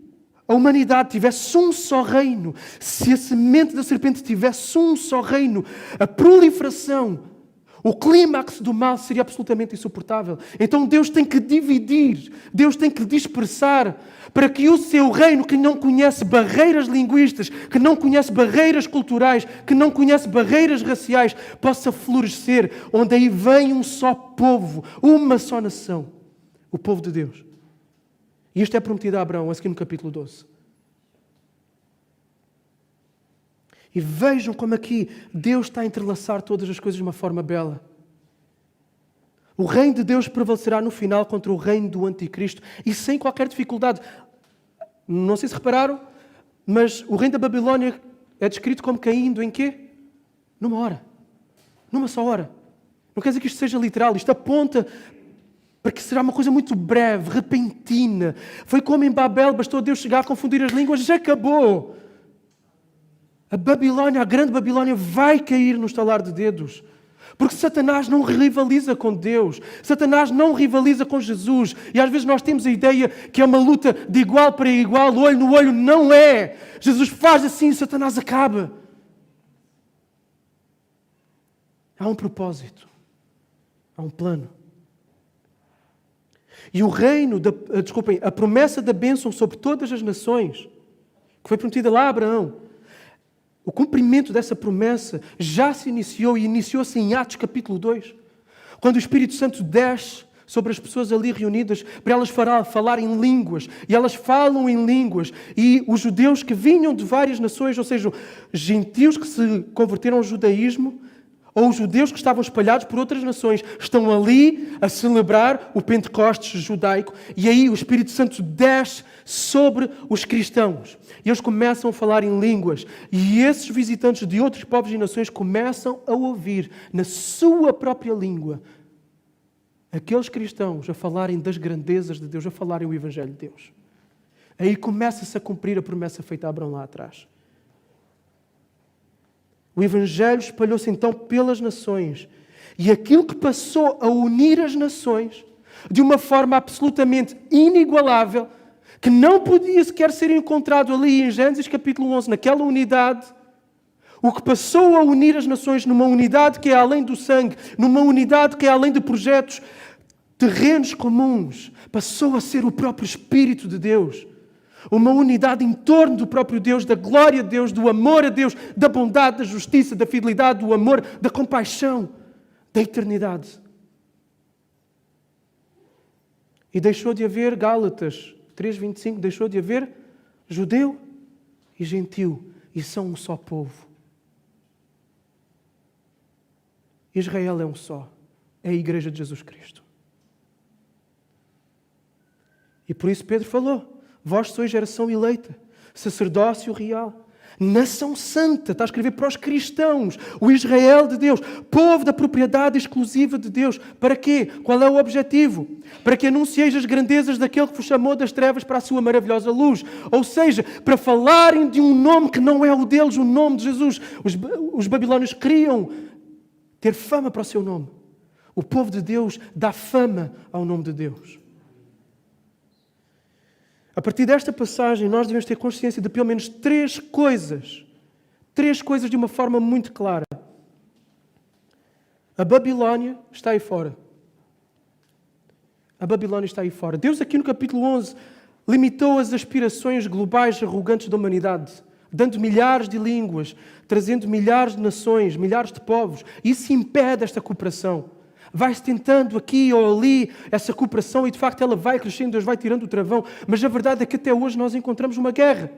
a humanidade tivesse um só reino, se a semente da serpente tivesse um só reino, a proliferação, o clímax do mal seria absolutamente insuportável. Então Deus tem que dividir, Deus tem que dispersar, para que o seu reino, que não conhece barreiras linguísticas, que não conhece barreiras culturais, que não conhece barreiras raciais, possa florescer, onde aí vem um só povo, uma só nação, o povo de Deus. E isto é prometido a Abraão, a seguir no capítulo 12. E vejam como aqui Deus está a entrelaçar todas as coisas de uma forma bela. O reino de Deus prevalecerá no final contra o reino do anticristo e sem qualquer dificuldade. Não sei se repararam, mas o reino da Babilónia é descrito como caindo em quê? Numa hora. Numa só hora. Não quer dizer que isto seja literal. Isto aponta para que será uma coisa muito breve, repentina. Foi como em Babel, bastou Deus chegar a confundir as línguas, já acabou. A Babilónia, a grande Babilónia, vai cair no estalar de dedos. Porque Satanás não rivaliza com Deus. Satanás não rivaliza com Jesus. E às vezes nós temos a ideia que é uma luta de igual para igual, olho no olho. Não é. Jesus faz assim e Satanás acaba. Há um propósito. Há um plano. E o reino, a promessa da bênção sobre todas as nações, que foi prometida lá a Abraão, o cumprimento dessa promessa já se iniciou e iniciou-se em Atos capítulo 2, quando o Espírito Santo desce sobre as pessoas ali reunidas para elas falar em línguas. E elas falam em línguas. E os judeus que vinham de várias nações, ou seja, gentios que se converteram ao judaísmo, ou os judeus que estavam espalhados por outras nações, estão ali a celebrar o Pentecostes judaico, e aí o Espírito Santo desce sobre os cristãos. E eles começam a falar em línguas. E esses visitantes de outros povos e nações começam a ouvir, na sua própria língua, aqueles cristãos a falarem das grandezas de Deus, a falarem o Evangelho de Deus. Aí começa-se a cumprir a promessa feita a Abraão lá atrás. O Evangelho espalhou-se então pelas nações. E aquilo que passou a unir as nações de uma forma absolutamente inigualável, que não podia sequer ser encontrado ali em Gênesis capítulo 11, naquela unidade, o que passou a unir as nações numa unidade que é além do sangue, numa unidade que é além de projetos terrenos comuns, passou a ser o próprio Espírito de Deus. Uma unidade em torno do próprio Deus, da glória de Deus, do amor a Deus, da bondade, da justiça, da fidelidade, do amor, da compaixão, da eternidade. E deixou de haver, Gálatas 3:25, deixou de haver judeu e gentil, e são um só povo. Israel é um só, é a Igreja de Jesus Cristo. E por isso Pedro falou: vós sois geração eleita, sacerdócio real, nação santa, está a escrever para os cristãos, o Israel de Deus, povo da propriedade exclusiva de Deus. Para quê? Qual é o objetivo? Para que anuncieis as grandezas daquele que vos chamou das trevas para a sua maravilhosa luz. Ou seja, para falarem de um nome que não é o deles, o nome de Jesus. Os babilônios queriam ter fama para o seu nome. O povo de Deus dá fama ao nome de Deus. A partir desta passagem, nós devemos ter consciência de pelo menos três coisas de uma forma muito clara. A Babilónia está aí fora. A Babilónia está aí fora. Deus aqui no capítulo 11 limitou as aspirações globais arrogantes da humanidade, dando milhares de línguas, trazendo milhares de nações, milhares de povos. Isso impede esta cooperação. Vai-se tentando aqui ou ali essa cooperação e de facto ela vai crescendo, Deus vai tirando o travão. Mas a verdade é que até hoje nós encontramos uma guerra.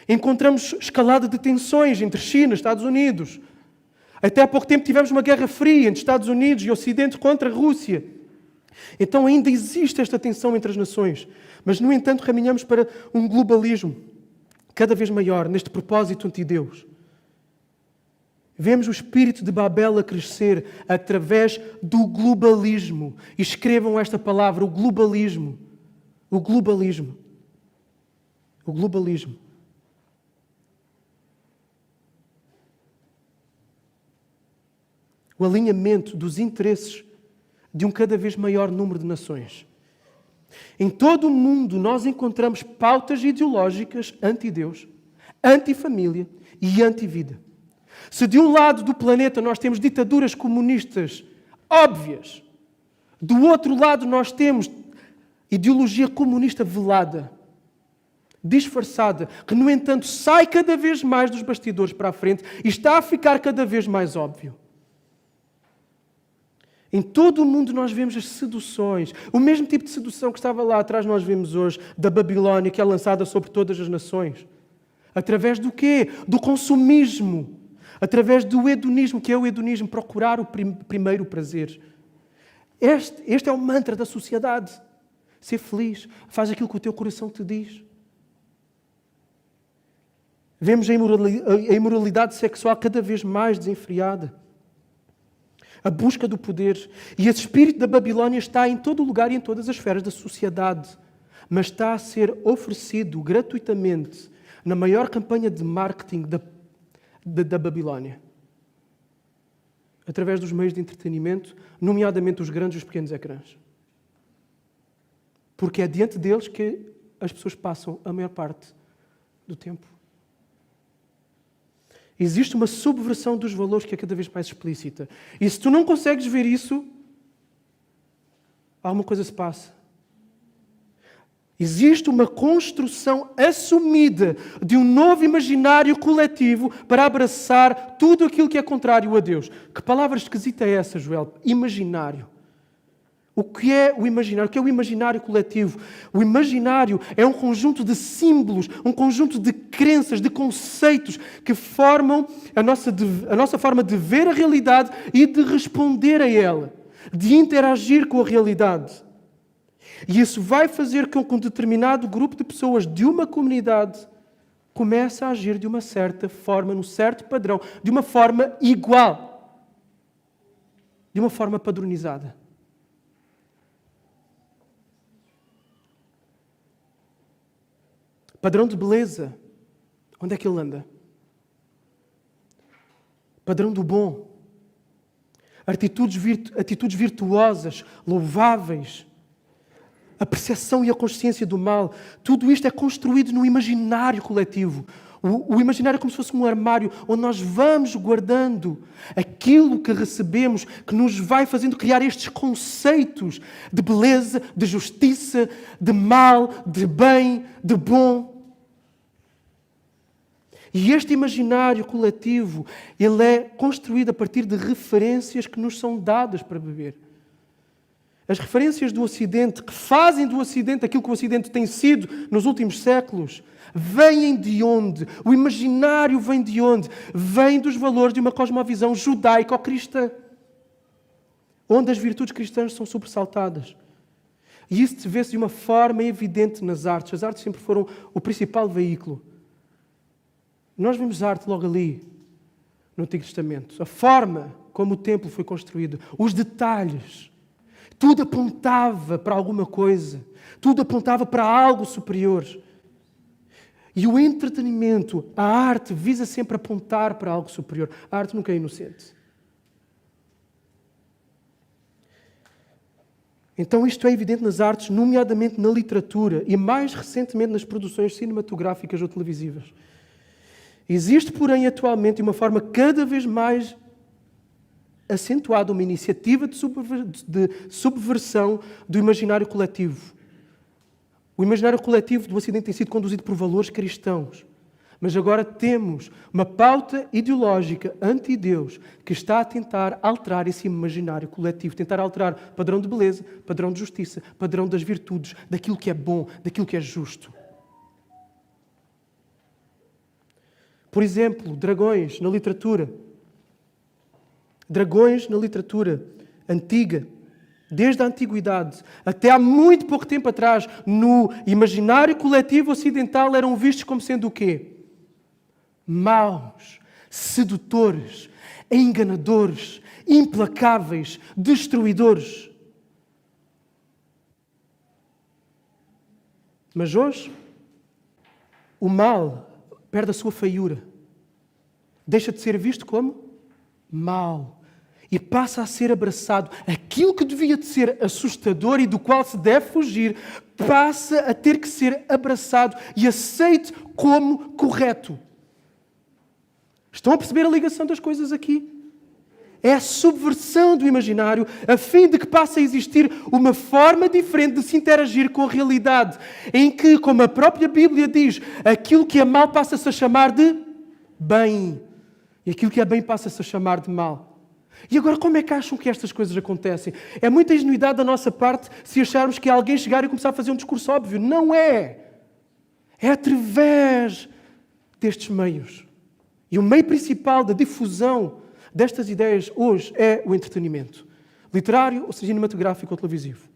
Encontramos escalada de tensões entre China e Estados Unidos. Até há pouco tempo tivemos uma guerra fria entre Estados Unidos e Ocidente contra a Rússia. Então ainda existe esta tensão entre as nações. Mas, no entanto, caminhamos para um globalismo cada vez maior neste propósito anti-Deus. Vemos o espírito de Babel a crescer através do globalismo. E escrevam esta palavra, o globalismo. O globalismo. O globalismo. O alinhamento dos interesses de um cada vez maior número de nações. Em todo o mundo nós encontramos pautas ideológicas anti-Deus, anti-família e anti-vida. Se de um lado do planeta nós temos ditaduras comunistas óbvias, do outro lado nós temos ideologia comunista velada, disfarçada, que no entanto sai cada vez mais dos bastidores para a frente e está a ficar cada vez mais óbvio. Em todo o mundo nós vemos as seduções, o mesmo tipo de sedução que estava lá atrás nós vemos hoje, da Babilónia, que é lançada sobre todas as nações. Através do quê? Do consumismo. Através do hedonismo, que é o hedonismo, procurar o primeiro prazer. Este é o mantra da sociedade. Ser feliz, faz aquilo que o teu coração te diz. Vemos a imoralidade sexual cada vez mais desenfreada. A busca do poder. E esse espírito da Babilónia está em todo o lugar e em todas as esferas da sociedade. Mas está a ser oferecido gratuitamente na maior campanha de marketing da Babilónia. Através dos meios de entretenimento, nomeadamente os grandes e os pequenos ecrãs. Porque é diante deles que as pessoas passam a maior parte do tempo. Existe uma subversão dos valores que é cada vez mais explícita. E se tu não consegues ver isso, alguma coisa se passa. Existe uma construção assumida de um novo imaginário coletivo para abraçar tudo aquilo que é contrário a Deus. Que palavra esquisita é essa, Joel? Imaginário. O que é o imaginário? O que é o imaginário coletivo? O imaginário é um conjunto de símbolos, um conjunto de crenças, de conceitos que formam a nossa forma de ver a realidade e de responder a ela, de interagir com a realidade. E isso vai fazer com que um determinado grupo de pessoas de uma comunidade comece a agir de uma certa forma, num certo padrão, de uma forma igual, de uma forma padronizada. Padrão de beleza, onde é que ele anda? Padrão do bom. Atitudes virtuosas, louváveis. A percepção e a consciência do mal. Tudo isto é construído no imaginário coletivo. O imaginário é como se fosse um armário onde nós vamos guardando aquilo que recebemos, que nos vai fazendo criar estes conceitos de beleza, de justiça, de mal, de bem, de bom. E este imaginário coletivo, ele é construído a partir de referências que nos são dadas para beber. As referências do Ocidente, que fazem do Ocidente aquilo que o Ocidente tem sido nos últimos séculos, vêm de onde? O imaginário vem de onde? Vem dos valores de uma cosmovisão judaico-cristã, onde as virtudes cristãs são sobressaltadas. E isso vê-se de uma forma evidente nas artes. As artes sempre foram o principal veículo. Nós vemos arte logo ali, no Antigo Testamento. A forma como o templo foi construído, os detalhes. Tudo apontava para alguma coisa. Tudo apontava para algo superior. E o entretenimento, a arte, visa sempre apontar para algo superior. A arte nunca é inocente. Então isto é evidente nas artes, nomeadamente na literatura e mais recentemente nas produções cinematográficas ou televisivas. Existe, porém, atualmente, de uma forma cada vez mais acentuada, uma iniciativa de subversão do imaginário coletivo. O imaginário coletivo do Ocidente tem sido conduzido por valores cristãos. Mas agora temos uma pauta ideológica anti-Deus que está a tentar alterar esse imaginário coletivo, tentar alterar padrão de beleza, padrão de justiça, padrão das virtudes, daquilo que é bom, daquilo que é justo. Por exemplo, dragões na literatura. Dragões na literatura antiga, desde a antiguidade até há muito pouco tempo atrás, no imaginário coletivo ocidental, eram vistos como sendo o quê? Maus, sedutores, enganadores, implacáveis, destruidores. Mas hoje, o mal perde a sua feiura. Deixa de ser visto como mau e passa a ser abraçado. Aquilo que devia de ser assustador e do qual se deve fugir, passa a ter que ser abraçado e aceito como correto. Estão a perceber a ligação das coisas aqui? É a subversão do imaginário a fim de que passe a existir uma forma diferente de se interagir com a realidade, em que, como a própria Bíblia diz, aquilo que é mal passa-se a chamar de bem e aquilo que é bem passa-se a chamar de mal. E agora, como é que acham que estas coisas acontecem? É muita ingenuidade da nossa parte se acharmos que alguém chegar e começar a fazer um discurso óbvio. Não é! É através destes meios. E o meio principal da difusão destas ideias hoje é o entretenimento. Literário, ou cinematográfico ou televisivo.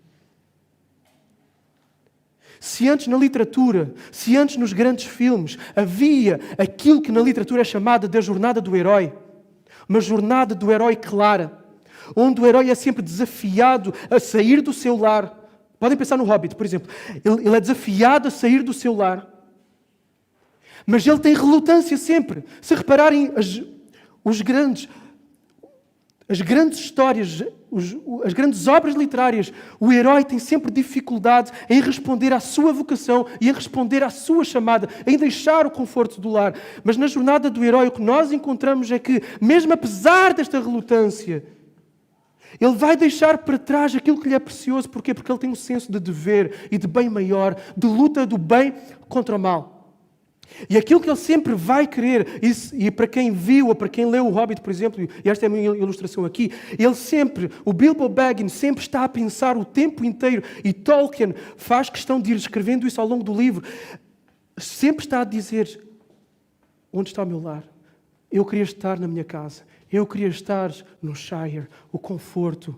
Se antes na literatura, se antes nos grandes filmes, havia aquilo que na literatura é chamada da jornada do herói, uma jornada do herói clara, onde o herói é sempre desafiado a sair do seu lar. Podem pensar no Hobbit, por exemplo. Ele é desafiado a sair do seu lar. Mas ele tem relutância sempre. Se repararem as grandes histórias, as grandes obras literárias, o herói tem sempre dificuldade em responder à sua vocação e em responder à sua chamada, em deixar o conforto do lar. Mas na jornada do herói o que nós encontramos é que, mesmo apesar desta relutância, ele vai deixar para trás aquilo que lhe é precioso. Porquê? Porque ele tem um senso de dever e de bem maior, de luta do bem contra o mal. E aquilo que ele sempre vai querer, e para quem viu ou para quem leu o Hobbit, por exemplo, e esta é a minha ilustração aqui, o Bilbo Baggins sempre está a pensar o tempo inteiro, e Tolkien faz questão de ir escrevendo isso ao longo do livro, sempre está a dizer: onde está o meu lar? Eu queria estar na minha casa, eu queria estar no Shire, o conforto,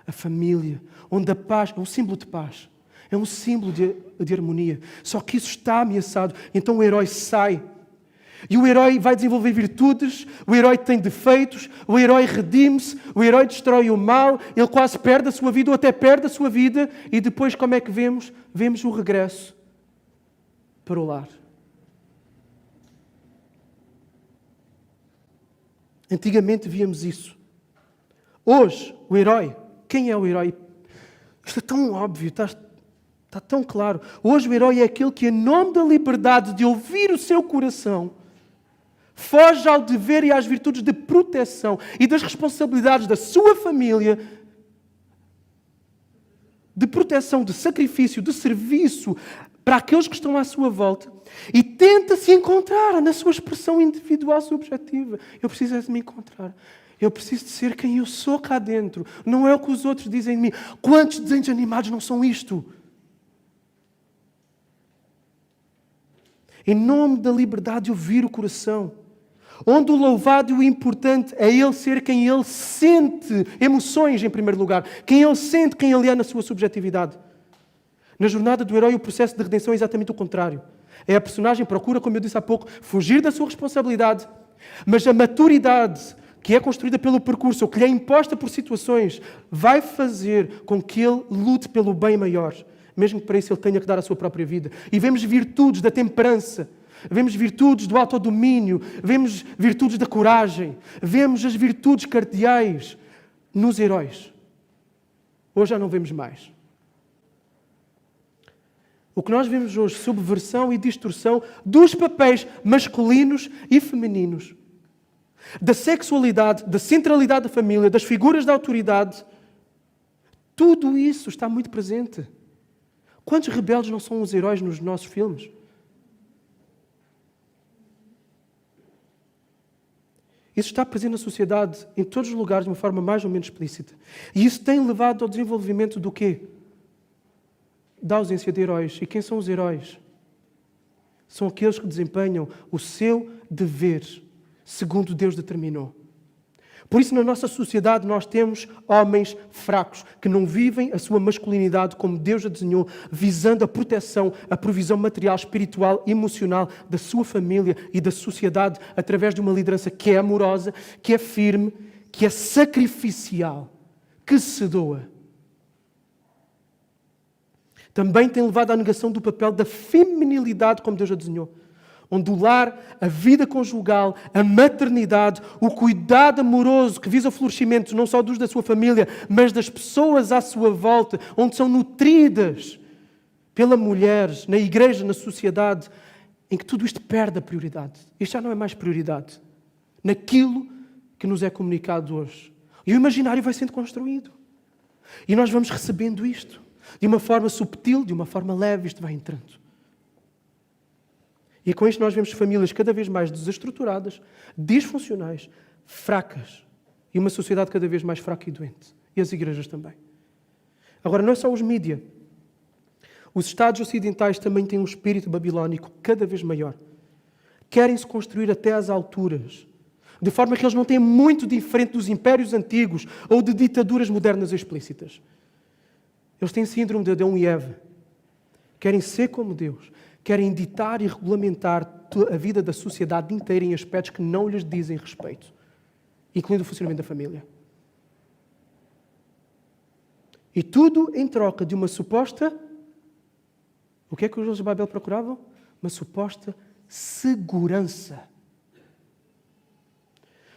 a família, onde a paz é um símbolo de paz. É um símbolo de harmonia. Só que isso está ameaçado. Então o herói sai. E o herói vai desenvolver virtudes, o herói tem defeitos, o herói redime-se, o herói destrói o mal, ele quase perde a sua vida ou até perde a sua vida. E depois como é que vemos? Vemos o regresso para o lar. Antigamente víamos isso. Hoje, o herói, quem é o herói? Isto é tão óbvio, está tão claro. Hoje o herói é aquele que, em nome da liberdade de ouvir o seu coração, foge ao dever e às virtudes de proteção e das responsabilidades da sua família, de proteção, de sacrifício, de serviço para aqueles que estão à sua volta e tenta se encontrar na sua expressão individual subjetiva. Eu preciso de me encontrar. Eu preciso de ser quem eu sou cá dentro. Não é o que os outros dizem de mim. Quantos desenhos animados não são isto? Em nome da liberdade de ouvir o coração, onde o louvado e o importante é ele ser quem ele sente, emoções em primeiro lugar, quem ele sente, quem ele é na sua subjetividade. Na jornada do herói o processo de redenção é exatamente o contrário. É a personagem que procura, como eu disse há pouco, fugir da sua responsabilidade, mas a maturidade que é construída pelo percurso ou que lhe é imposta por situações vai fazer com que ele lute pelo bem maior, mesmo que para isso ele tenha que dar a sua própria vida. E vemos virtudes da temperança, vemos virtudes do autodomínio, vemos virtudes da coragem, vemos as virtudes cardeais nos heróis. Hoje já não vemos mais. O que nós vemos hoje, subversão e distorção dos papéis masculinos e femininos, da sexualidade, da centralidade da família, das figuras de autoridade, tudo isso está muito presente. Quantos rebeldes não são os heróis nos nossos filmes? Isso está presente na sociedade, em todos os lugares, de uma forma mais ou menos explícita. E isso tem levado ao desenvolvimento do quê? Da ausência de heróis. E quem são os heróis? São aqueles que desempenham o seu dever, segundo Deus determinou. Por isso, na nossa sociedade, nós temos homens fracos, que não vivem a sua masculinidade como Deus a desenhou, visando a proteção, a provisão material, espiritual, emocional da sua família e da sociedade, através de uma liderança que é amorosa, que é firme, que é sacrificial, que se doa. Também tem levado à negação do papel da feminilidade como Deus a desenhou, onde o lar, a vida conjugal, a maternidade, o cuidado amoroso que visa o florescimento não só dos da sua família, mas das pessoas à sua volta, onde são nutridas pela mulher, na igreja, na sociedade, em que tudo isto perde a prioridade. Isto já não é mais prioridade naquilo que nos é comunicado hoje. E o imaginário vai sendo construído. E nós vamos recebendo isto. De uma forma subtil, de uma forma leve, isto vai entrando. E com isto nós vemos famílias cada vez mais desestruturadas, disfuncionais, fracas. E uma sociedade cada vez mais fraca e doente. E as igrejas também. Agora, não é só os mídia. Os Estados ocidentais também têm um espírito babilónico cada vez maior. Querem-se construir até às alturas, de forma que eles não têm muito diferente dos impérios antigos ou de ditaduras modernas explícitas. Eles têm síndrome de Adão e Eva. Querem ser como Deus. Querem ditar e regulamentar a vida da sociedade inteira em aspectos que não lhes dizem respeito, incluindo o funcionamento da família. E tudo em troca de uma suposta... O que é que os de Babel procuravam? Uma suposta segurança.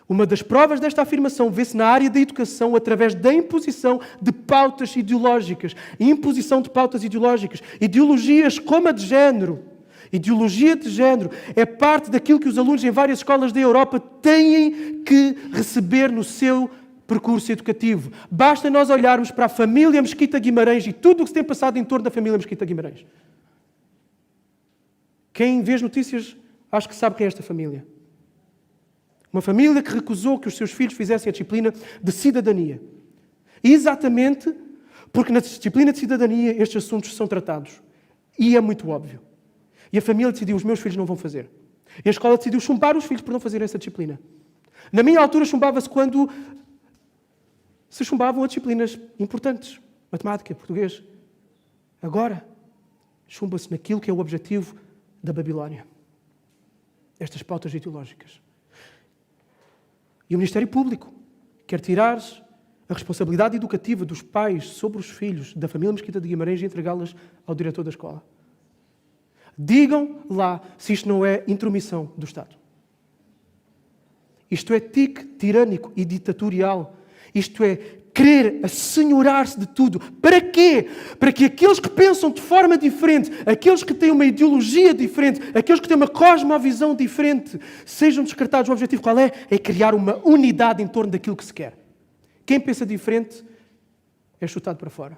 Uma das provas desta afirmação vê-se na área da educação através da imposição de pautas ideológicas. Imposição de pautas ideológicas. Ideologias como a de género. Ideologia de género é parte daquilo que os alunos em várias escolas da Europa têm que receber no seu percurso educativo. Basta nós olharmos para a família Mesquita Guimarães e tudo o que se tem passado em torno da família Mesquita Guimarães. Quem vê as notícias, acho que sabe quem é esta família. Uma família que recusou que os seus filhos fizessem a disciplina de cidadania. Exatamente porque na disciplina de cidadania estes assuntos são tratados. E é muito óbvio. E a família decidiu, os meus filhos não vão fazer. E a escola decidiu chumbar os filhos por não fazer essa disciplina. Na minha altura chumbava-se quando se chumbavam a disciplinas importantes. Matemática, português. Agora, chumba-se naquilo que é o objetivo da Babilónia. Estas pautas ideológicas. E o Ministério Público quer tirar a responsabilidade educativa dos pais sobre os filhos da família Mesquita de Guimarães e entregá-las ao diretor da escola. Digam lá se isto não é intromissão do Estado. Isto é tique tirânico e ditatorial. Isto é querer assenhorar-se de tudo. Para quê? Para que aqueles que pensam de forma diferente, aqueles que têm uma ideologia diferente, aqueles que têm uma cosmovisão diferente, sejam descartados. O objetivo qual é? É criar uma unidade em torno daquilo que se quer. Quem pensa diferente é chutado para fora.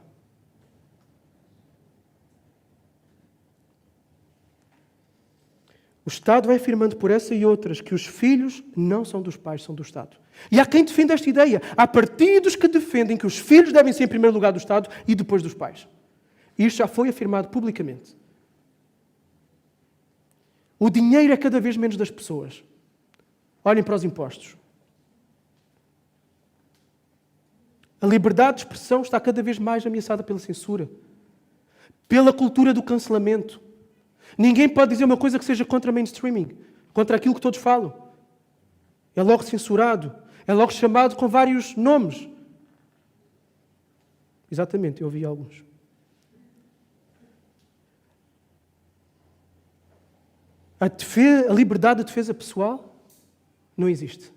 O Estado vai afirmando por essa e outras que os filhos não são dos pais, são do Estado. E há quem defenda esta ideia. Há partidos que defendem que os filhos devem ser em primeiro lugar do Estado e depois dos pais. E isto já foi afirmado publicamente. O dinheiro é cada vez menos das pessoas. Olhem para os impostos. A liberdade de expressão está cada vez mais ameaçada pela censura, pela cultura do cancelamento. Ninguém pode dizer uma coisa que seja contra mainstreaming, contra aquilo que todos falam. É logo censurado, é logo chamado com vários nomes. Exatamente, eu ouvi alguns. A liberdade de defesa pessoal não existe.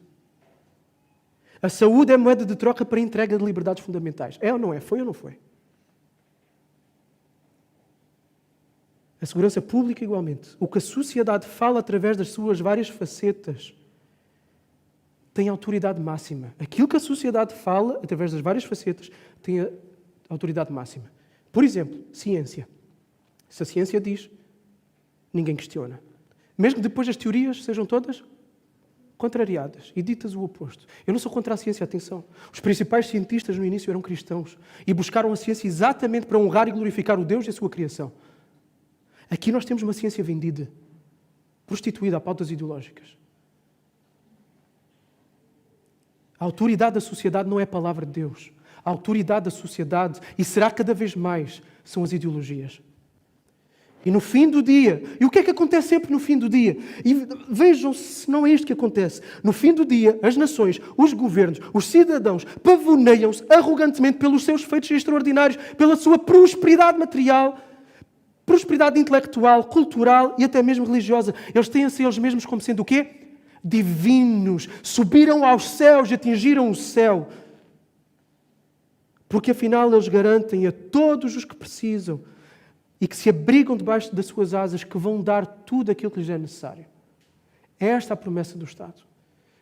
A saúde é moeda de troca para a entrega de liberdades fundamentais. É ou não é? Foi ou não foi? A segurança pública, igualmente. O que a sociedade fala através das suas várias facetas tem autoridade máxima. Aquilo que a sociedade fala através das várias facetas tem a autoridade máxima. Por exemplo, ciência. Se a ciência diz, ninguém questiona. Mesmo que depois as teorias sejam todas contrariadas e ditas o oposto. Eu não sou contra a ciência, atenção. Os principais cientistas no início eram cristãos e buscaram a ciência exatamente para honrar e glorificar o Deus e a sua criação. Aqui nós temos uma ciência vendida, prostituída a pautas ideológicas. A autoridade da sociedade não é a palavra de Deus. A autoridade da sociedade, e será cada vez mais, são as ideologias. E no fim do dia, e o que é que acontece sempre no fim do dia? E vejam se não é isto que acontece. No fim do dia, as nações, os governos, os cidadãos pavoneiam-se arrogantemente pelos seus feitos extraordinários, pela sua prosperidade material, prosperidade intelectual, cultural e até mesmo religiosa. Eles têm-se eles mesmos como sendo o quê? Divinos. Subiram aos céus e atingiram o céu. Porque afinal eles garantem a todos os que precisam e que se abrigam debaixo das suas asas, que vão dar tudo aquilo que lhes é necessário. É esta a promessa do Estado.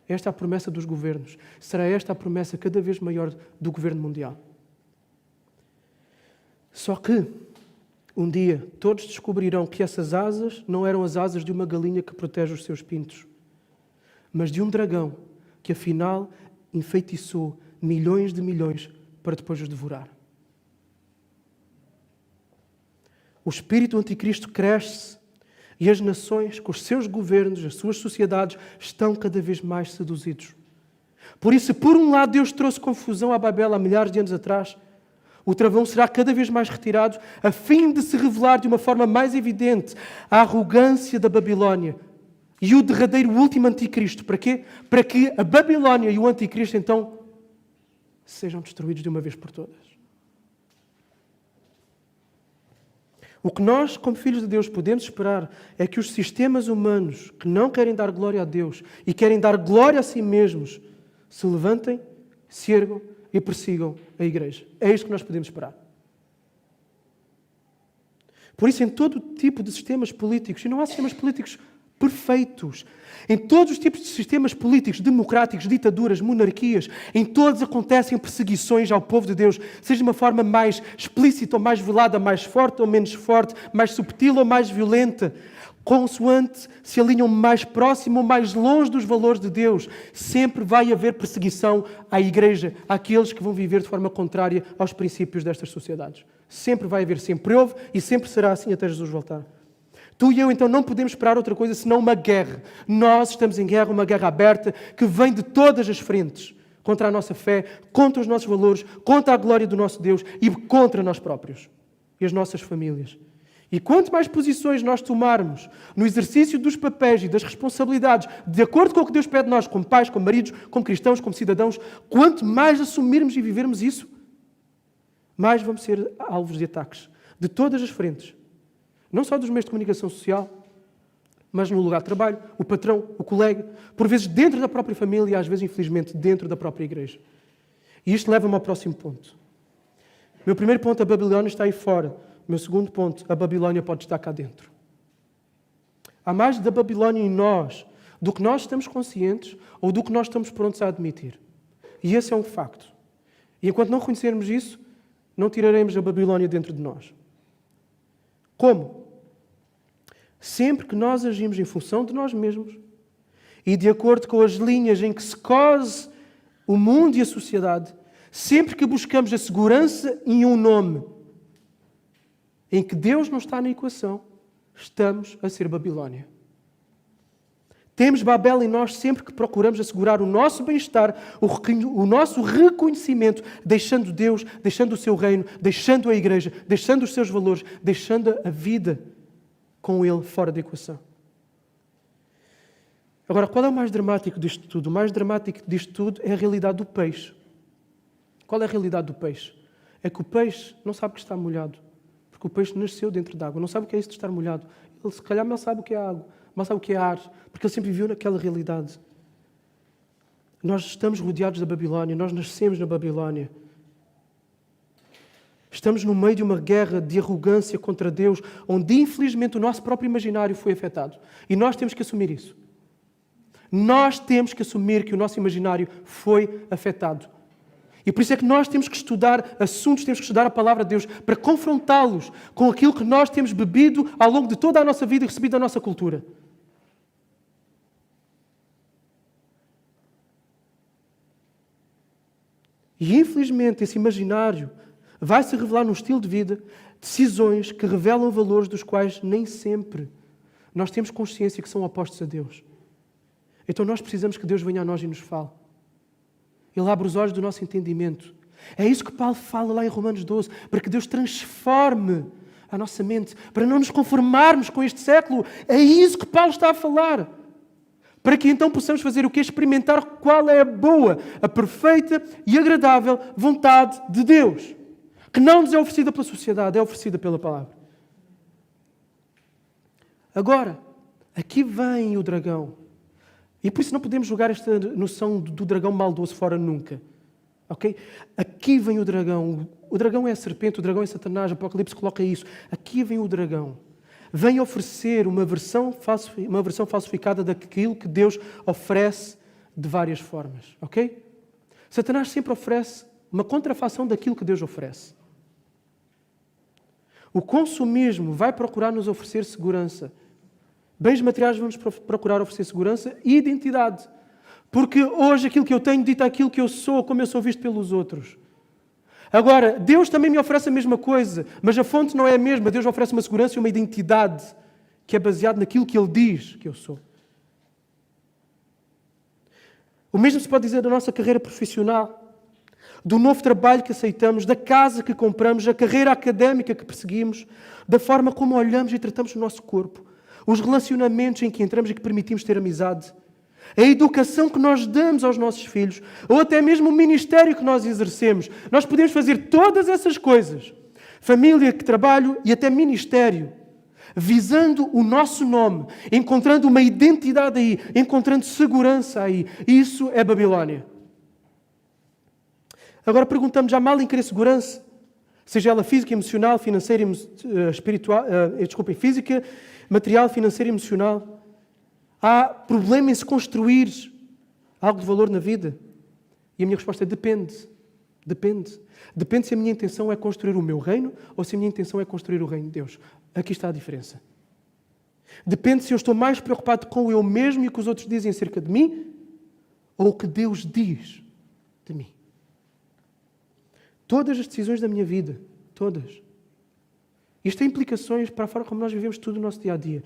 Esta é a promessa dos governos. Será esta a promessa cada vez maior do governo mundial. Só que, um dia, todos descobrirão que essas asas não eram as asas de uma galinha que protege os seus pintos, mas de um dragão que, afinal, enfeitiçou milhões de milhões para depois os devorar. O espírito anticristo cresce e as nações, com os seus governos, as suas sociedades, estão cada vez mais seduzidos. Por isso, por um lado, Deus trouxe confusão à Babel há milhares de anos atrás, o travão será cada vez mais retirado, a fim de se revelar de uma forma mais evidente a arrogância da Babilónia e o derradeiro último anticristo. Para quê? Para que a Babilónia e o anticristo, então, sejam destruídos de uma vez por todas. O que nós, como filhos de Deus, podemos esperar é que os sistemas humanos que não querem dar glória a Deus e querem dar glória a si mesmos se levantem, se ergam e persigam a Igreja. É isto que nós podemos esperar. Por isso, em todo tipo de sistemas políticos, e não há sistemas políticos perfeitos, em todos os tipos de sistemas políticos, democráticos, ditaduras, monarquias, em todos acontecem perseguições ao povo de Deus, seja de uma forma mais explícita ou mais velada, mais forte ou menos forte, mais subtil ou mais violenta, consoante se alinham mais próximo ou mais longe dos valores de Deus. Sempre vai haver perseguição à Igreja, àqueles que vão viver de forma contrária aos princípios destas sociedades. Sempre vai haver, sempre houve e sempre será assim até Jesus voltar. Tu e eu, então, não podemos esperar outra coisa senão uma guerra. Nós estamos em guerra, uma guerra aberta que vem de todas as frentes. Contra a nossa fé, contra os nossos valores, contra a glória do nosso Deus e contra nós próprios e as nossas famílias. E quanto mais posições nós tomarmos no exercício dos papéis e das responsabilidades, de acordo com o que Deus pede de nós, como pais, como maridos, como cristãos, como cidadãos, quanto mais assumirmos e vivermos isso, mais vamos ser alvos de ataques de todas as frentes. Não só dos meios de comunicação social, mas no lugar de trabalho, o patrão, o colega, por vezes dentro da própria família e às vezes, infelizmente, dentro da própria igreja. E isto leva-me ao próximo ponto. O meu primeiro ponto, a Babilónia está aí fora. O meu segundo ponto, a Babilónia pode estar cá dentro. Há mais da Babilónia em nós do que nós estamos conscientes ou do que nós estamos prontos a admitir. E esse é um facto. E enquanto não reconhecermos isso, não tiraremos a Babilónia dentro de nós. Como? Sempre que nós agimos em função de nós mesmos e de acordo com as linhas em que se cose o mundo e a sociedade, sempre que buscamos a segurança em um nome em que Deus não está na equação, estamos a ser Babilónia. Temos Babel em nós sempre que procuramos assegurar o nosso bem-estar, o nosso reconhecimento, deixando Deus, deixando o seu reino, deixando a igreja, deixando os seus valores, deixando a vida com Ele fora da equação. Agora, qual é o mais dramático disto tudo? O mais dramático disto tudo é a realidade do peixe. Qual é a realidade do peixe? É que o peixe não sabe que está molhado, porque o peixe nasceu dentro d'água, não sabe o que é isso de estar molhado. Ele, se calhar, mal sabe o que é água, mal sabe o que é ar, porque ele sempre viveu naquela realidade. Nós estamos rodeados da Babilónia, nós nascemos na Babilónia. Estamos no meio de uma guerra de arrogância contra Deus, onde, infelizmente, o nosso próprio imaginário foi afetado. E nós temos que assumir isso. Nós temos que assumir que o nosso imaginário foi afetado. E por isso é que nós temos que estudar assuntos, temos que estudar a palavra de Deus para confrontá-los com aquilo que nós temos bebido ao longo de toda a nossa vida e recebido da nossa cultura. E, infelizmente, esse imaginário vai se revelar num estilo de vida, decisões que revelam valores dos quais nem sempre nós temos consciência que são opostos a Deus. Então nós precisamos que Deus venha a nós e nos fale. Ele abre os olhos do nosso entendimento. É isso que Paulo fala lá em Romanos 12, para que Deus transforme a nossa mente, para não nos conformarmos com este século. É isso que Paulo está a falar. Para que então possamos fazer o quê? Experimentar qual é a boa, a perfeita e agradável vontade de Deus, que não nos é oferecida pela sociedade, é oferecida pela palavra. Agora, aqui vem o dragão. E por isso não podemos jogar esta noção do dragão maldoso fora nunca. Okay? Aqui vem o dragão. O dragão é a serpente, o dragão é Satanás, o Apocalipse coloca isso. Aqui vem o dragão. Vem oferecer uma versão falsificada daquilo que Deus oferece de várias formas. Ok? Satanás sempre oferece uma contrafação daquilo que Deus oferece. O consumismo vai procurar nos oferecer segurança. Bens materiais vão nos procurar oferecer segurança e identidade. Porque hoje aquilo que eu tenho dita aquilo que eu sou, como eu sou visto pelos outros. Agora, Deus também me oferece a mesma coisa, mas a fonte não é a mesma. Deus oferece uma segurança e uma identidade que é baseada naquilo que Ele diz que eu sou. O mesmo se pode dizer da nossa carreira profissional, do novo trabalho que aceitamos, da casa que compramos, da carreira académica que perseguimos, da forma como olhamos e tratamos o nosso corpo, os relacionamentos em que entramos e que permitimos ter amizade, a educação que nós damos aos nossos filhos, ou até mesmo o ministério que nós exercemos. Nós podemos fazer todas essas coisas, família, trabalho e até ministério, visando o nosso nome, encontrando uma identidade aí, encontrando segurança aí. Isso é Babilónia. Agora perguntamos, há mal em querer segurança? Seja ela física, emocional, financeira, espiritual, física, material, financeira e emocional. Há problema em se construir algo de valor na vida? E a minha resposta é depende. Depende. Depende se a minha intenção é construir o meu reino ou se a minha intenção é construir o reino de Deus. Aqui está a diferença. Depende se eu estou mais preocupado com eu mesmo e o que os outros dizem acerca de mim ou o que Deus diz de mim. Todas as decisões da minha vida, todas. Isto tem implicações para a forma como nós vivemos tudo no nosso dia-a-dia.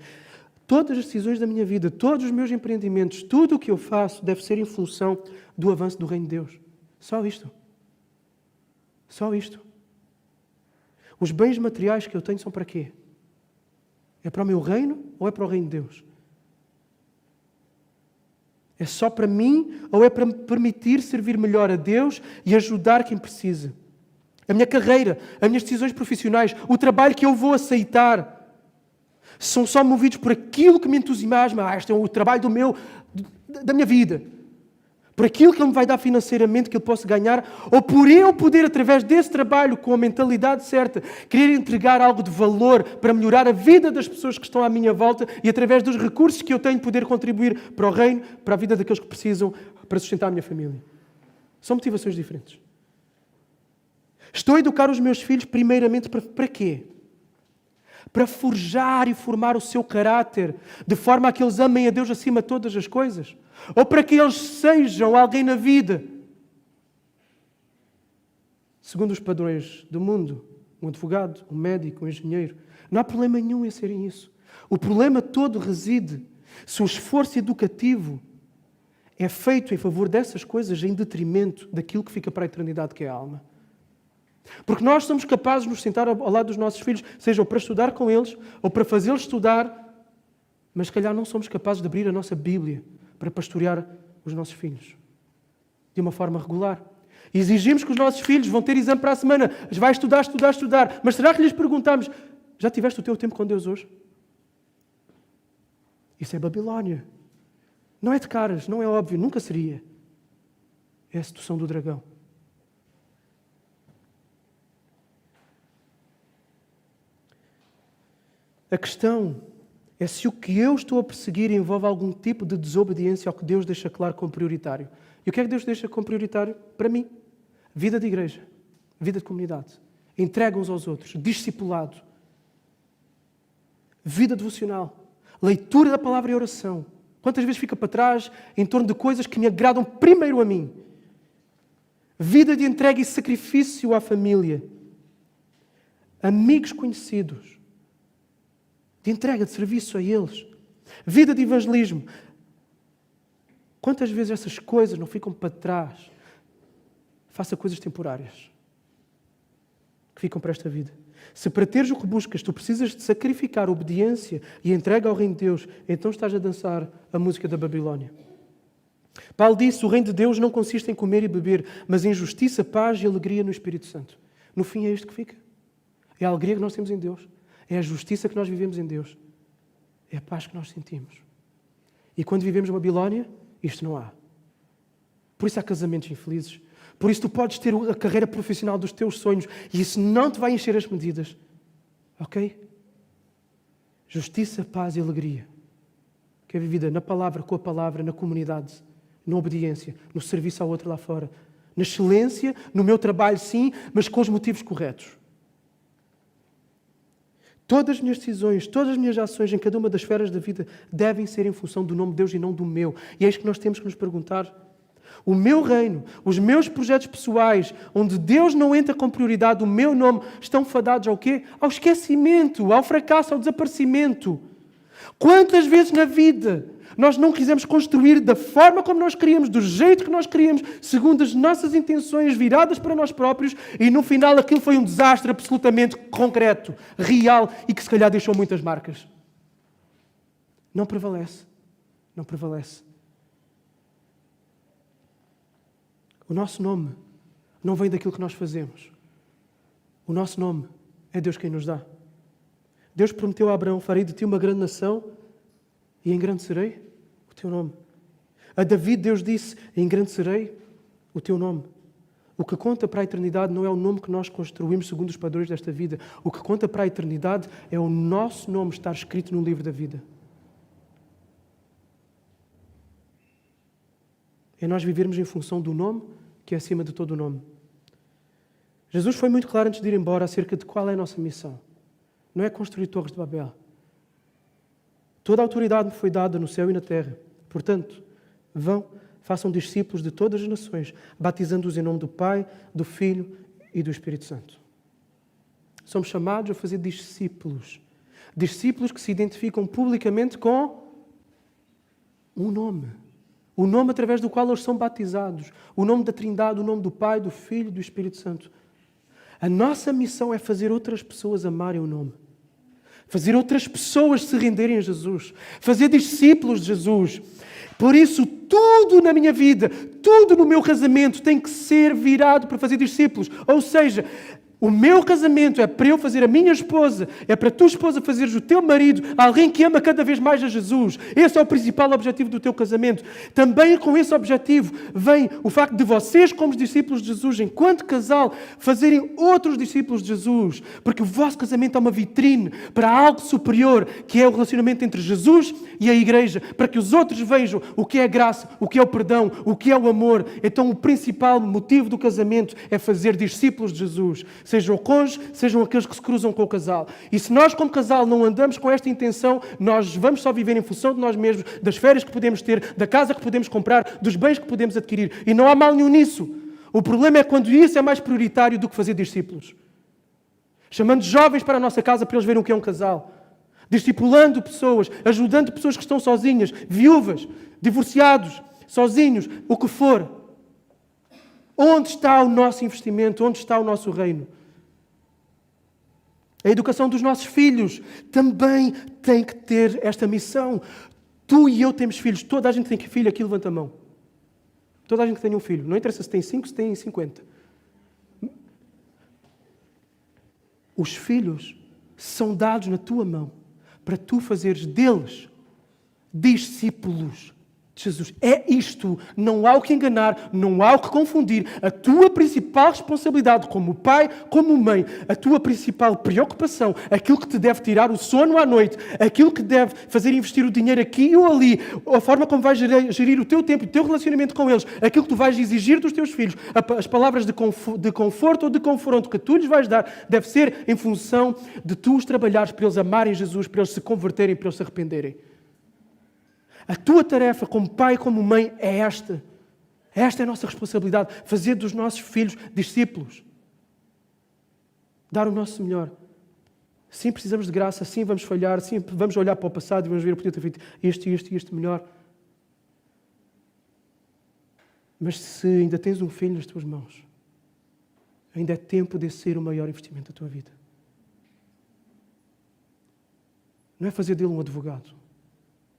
Todas as decisões da minha vida, todos os meus empreendimentos, tudo o que eu faço deve ser em função do avanço do reino de Deus. Só isto. Só isto. Os bens materiais que eu tenho são para quê? É para o meu reino ou é para o reino de Deus? É só para mim ou é para me permitir servir melhor a Deus e ajudar quem precisa? A minha carreira, as minhas decisões profissionais, o trabalho que eu vou aceitar, são só movidos por aquilo que me entusiasma. Este é o trabalho da minha vida. Por aquilo que Ele me vai dar financeiramente, que eu posso ganhar, ou por eu poder, através desse trabalho, com a mentalidade certa, querer entregar algo de valor para melhorar a vida das pessoas que estão à minha volta e, através dos recursos que eu tenho, poder contribuir para o reino, para a vida daqueles que precisam, para sustentar a minha família. São motivações diferentes. Estou a educar os meus filhos primeiramente para quê? Para forjar e formar o seu caráter, de forma a que eles amem a Deus acima de todas as coisas? Ou para que eles sejam alguém na vida, segundo os padrões do mundo, um advogado, um médico, um engenheiro? Não há problema nenhum em serem isso. O problema todo reside se o esforço educativo é feito em favor dessas coisas em detrimento daquilo que fica para a eternidade, que é a alma. Porque nós somos capazes de nos sentar ao lado dos nossos filhos, seja para estudar com eles ou para fazê-los estudar, mas se calhar não somos capazes de abrir a nossa Bíblia para pastorear os nossos filhos de uma forma regular. E exigimos que os nossos filhos vão ter exame para a semana, vai estudar, mas será que lhes perguntamos, já tiveste o teu tempo com Deus hoje? Isso é Babilónia. Não é de caras, não é óbvio, nunca seria. É a sedução do dragão. A questão é se o que eu estou a perseguir envolve algum tipo de desobediência ao que Deus deixa claro como prioritário. E o que é que Deus deixa como prioritário? Para mim, vida de igreja, vida de comunidade, entrega uns aos outros, discipulado, vida devocional, leitura da palavra e oração. Quantas vezes fica para trás em torno de coisas que me agradam primeiro a mim? Vida de entrega e sacrifício à família, amigos conhecidos, de entrega, de serviço a eles. Vida de evangelismo. Quantas vezes essas coisas não ficam para trás faça coisas temporárias que ficam para esta vida. Se para teres o que buscas tu precisas de sacrificar obediência e entrega ao reino de Deus, então estás a dançar a música da Babilónia. Paulo disse, o reino de Deus não consiste em comer e beber, mas em justiça, paz e alegria no Espírito Santo. No fim é isto que fica. É a alegria que nós temos em Deus. É a justiça que nós vivemos em Deus. É a paz que nós sentimos. E quando vivemos na Babilónia, isto não há. Por isso há casamentos infelizes. Por isso tu podes ter a carreira profissional dos teus sonhos e isso não te vai encher as medidas. Ok? Justiça, paz e alegria. Que é vivida na palavra, com a palavra, na comunidade, na obediência, no serviço ao outro lá fora. Na excelência, no meu trabalho sim, mas com os motivos corretos. Todas as minhas decisões, todas as minhas ações em cada uma das esferas da vida devem ser em função do nome de Deus e não do meu. E é isto que nós temos que nos perguntar. O meu reino, os meus projetos pessoais, onde Deus não entra com prioridade, o meu nome, estão fadados ao quê? Ao esquecimento, ao fracasso, ao desaparecimento. Quantas vezes na vida nós não quisemos construir da forma como nós queríamos, do jeito que nós queríamos, segundo as nossas intenções viradas para nós próprios, e no final aquilo foi um desastre absolutamente concreto, real e que se calhar deixou muitas marcas. Não prevalece. Não prevalece. O nosso nome não vem daquilo que nós fazemos. O nosso nome é Deus quem nos dá. Deus prometeu a Abraão, farei de ti uma grande nação e engrandecerei o teu nome. A David Deus disse, engrandecerei o teu nome. O que conta para a eternidade não é o nome que nós construímos segundo os padrões desta vida. O que conta para a eternidade é o nosso nome estar escrito no livro da vida. É nós vivermos em função do nome que é acima de todo o nome. Jesus foi muito claro antes de ir embora acerca de qual é a nossa missão. Não é construir torres de Babel. Toda a autoridade me foi dada no céu e na terra. Portanto, vão, façam discípulos de todas as nações, batizando-os em nome do Pai, do Filho e do Espírito Santo. Somos chamados a fazer discípulos. Discípulos que se identificam publicamente com um nome. O nome através do qual eles são batizados. O nome da Trindade, o nome do Pai, do Filho e do Espírito Santo. A nossa missão é fazer outras pessoas amarem o nome. Fazer outras pessoas se renderem a Jesus. Fazer discípulos de Jesus. Por isso, tudo na minha vida, tudo no meu casamento tem que ser virado para fazer discípulos. Ou seja, o meu casamento é para eu fazer a minha esposa, é para a tua esposa fazeres o teu marido, alguém que ama cada vez mais a Jesus. Esse é o principal objetivo do teu casamento. Também com esse objetivo vem o facto de vocês, como discípulos de Jesus, enquanto casal, fazerem outros discípulos de Jesus. Porque o vosso casamento é uma vitrine para algo superior, que é o relacionamento entre Jesus e a igreja, para que os outros vejam o que é a graça, o que é o perdão, o que é o amor. Então o principal motivo do casamento é fazer discípulos de Jesus. Sejam o cônjuge, sejam aqueles que se cruzam com o casal. E se nós, como casal, não andamos com esta intenção, nós vamos só viver em função de nós mesmos, das férias que podemos ter, da casa que podemos comprar, dos bens que podemos adquirir. E não há mal nenhum nisso. O problema é quando isso é mais prioritário do que fazer discípulos. Chamando jovens para a nossa casa para eles verem o que é um casal. Discipulando pessoas, ajudando pessoas que estão sozinhas, viúvas, divorciados, sozinhos, o que for. Onde está o nosso investimento? Onde está o nosso reino? A educação dos nossos filhos também tem que ter esta missão. Tu e eu temos filhos. Toda a gente tem filho aqui, levanta a mão. Toda a gente tem um filho. Não interessa se tem 5, se tem 50. Os filhos são dados na tua mão para tu fazeres deles discípulos de Jesus. É isto. Não há o que enganar, não há o que confundir. A tua principal responsabilidade como pai, como mãe, a tua principal preocupação, aquilo que te deve tirar o sono à noite, aquilo que deve fazer investir o dinheiro aqui ou ali, a forma como vais gerir o teu tempo, o teu relacionamento com eles, aquilo que tu vais exigir dos teus filhos, as palavras de conforto ou de confronto que tu lhes vais dar, deve ser em função de tu os trabalhares para eles amarem Jesus, para eles se converterem, para eles se arrependerem. A tua tarefa como pai e como mãe é esta. Esta é a nossa responsabilidade. Fazer dos nossos filhos discípulos. Dar o nosso melhor. Sim, precisamos de graça. Sim, vamos falhar. Sim, vamos olhar para o passado e vamos ver o que podia ter feito este melhor. Mas se ainda tens um filho nas tuas mãos, Ainda é tempo de ser o maior investimento da tua vida. Não é fazer dele um advogado,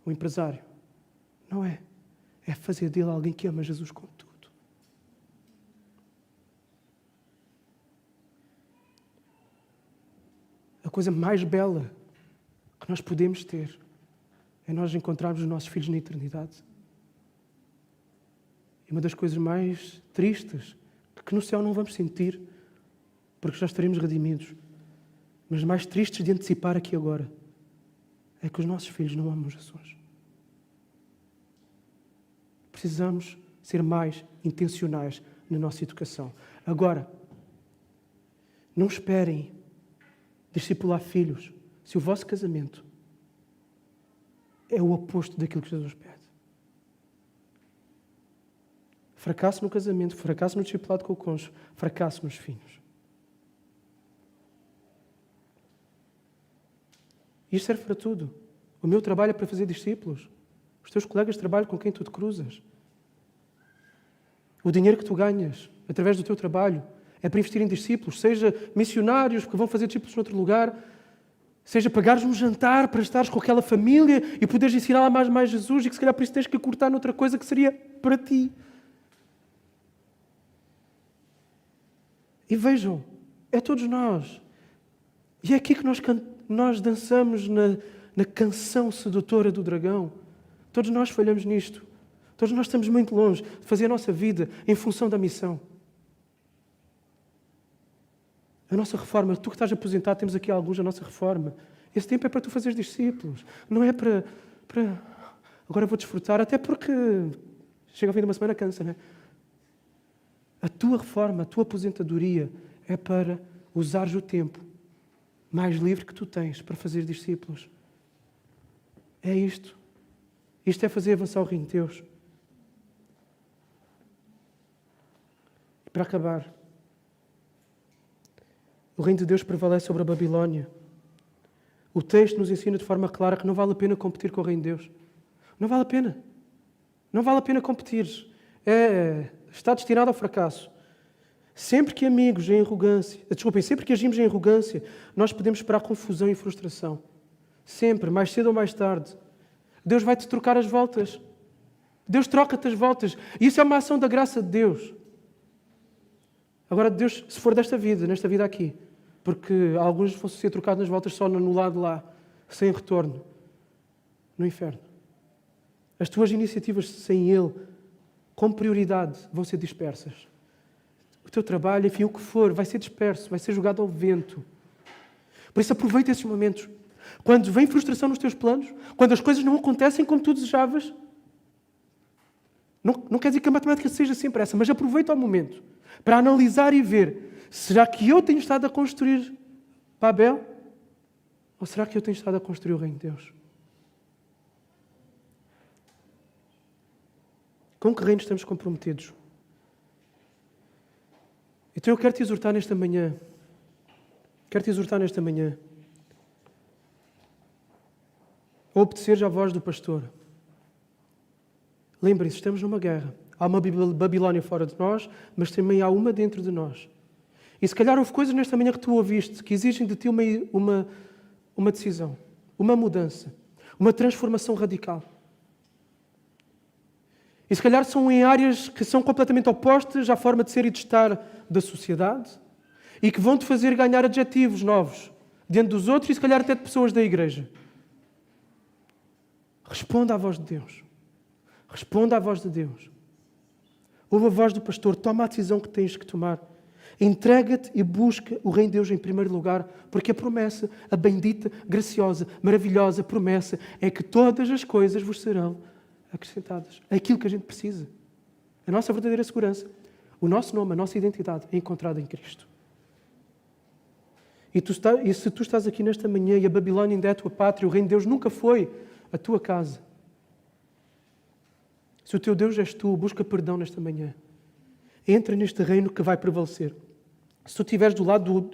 um empresário. Não é. É fazer dele alguém que ama Jesus com tudo. A coisa mais bela que nós podemos ter é nós encontrarmos os nossos filhos na eternidade. E uma das coisas mais tristes, que no céu não vamos sentir, porque já estaremos redimidos, mas mais tristes de antecipar aqui agora, é que os nossos filhos não amam Jesus. Precisamos ser mais intencionais na nossa educação. Agora, não esperem discipular filhos se o vosso casamento é o oposto daquilo que Jesus pede. Fracasso no casamento, fracasso no discipulado com o cônjuge, fracasso nos filhos. Isto serve para tudo. O meu trabalho é para fazer discípulos. Os teus colegas de trabalho com quem tu te cruzas. O dinheiro que tu ganhas através do teu trabalho é para investir em discípulos, seja missionários que vão fazer discípulos noutro lugar, seja pagares um jantar para estares com aquela família e poderes ensinar lá mais Jesus e que se calhar por isso tens que cortar noutra coisa que seria para ti. E vejam, é todos nós. E é aqui que nós dançamos na canção sedutora do dragão. Todos nós falhamos nisto. Todos nós estamos muito longe de fazer a nossa vida em função da missão. A nossa reforma, tu que estás aposentado, temos aqui alguns da nossa reforma. Esse tempo é para tu fazeres discípulos. Não é para agora vou desfrutar, até porque chega ao fim de uma semana, cansa, não é? A tua reforma, a tua aposentadoria é para usares o tempo mais livre que tu tens para fazer discípulos. É isto. Isto é fazer avançar o reino de Deus. E para acabar, o reino de Deus prevalece sobre a Babilónia. O texto nos ensina de forma clara que não vale a pena competir com o reino de Deus. Não vale a pena. Não vale a pena competir. Está destinado ao fracasso. Sempre que sempre que agimos em arrogância, nós podemos esperar confusão e frustração. Sempre, mais cedo ou mais tarde. Deus vai-te trocar as voltas. Deus troca-te as voltas. E isso é uma ação da graça de Deus. Agora, Deus, se for nesta vida aqui, porque alguns vão ser trocados nas voltas só no lado lá, sem retorno, no inferno. As tuas iniciativas sem Ele, com prioridade, vão ser dispersas. O teu trabalho, enfim, o que for, vai ser disperso, vai ser jogado ao vento. Por isso, aproveita esses momentos. Quando vem frustração nos teus planos, quando as coisas não acontecem como tu desejavas, não quer dizer que a matemática seja sempre essa, mas aproveita o momento para analisar e ver, será que eu tenho estado a construir Babel? Ou será que eu tenho estado a construir o reino de Deus? Com que reino estamos comprometidos? Então eu quero te exortar nesta manhã. A obedeceres à voz do pastor. Lembrem-se, estamos numa guerra. Há uma Babilónia fora de nós, mas também há uma dentro de nós. E se calhar houve coisas nesta manhã que tu ouviste que exigem de ti uma decisão, uma mudança, uma transformação radical. E se calhar são em áreas que são completamente opostas à forma de ser e de estar da sociedade e que vão-te fazer ganhar adjetivos novos diante dos outros e se calhar até de pessoas da igreja. Responda à voz de Deus. Responda à voz de Deus. Ouve a voz do pastor. Toma a decisão que tens que tomar. Entrega-te e busca o reino de Deus em primeiro lugar, porque a promessa, a bendita, graciosa, maravilhosa promessa é que todas as coisas vos serão acrescentadas. Aquilo que a gente precisa. A nossa verdadeira segurança. O nosso nome, a nossa identidade é encontrada em Cristo. E se tu estás aqui nesta manhã e a Babilónia ainda é a tua pátria, o reino de Deus nunca foi a tua casa. Se o teu Deus és tu, busca perdão nesta manhã. Entra neste reino que vai prevalecer. Se tu estiveres do lado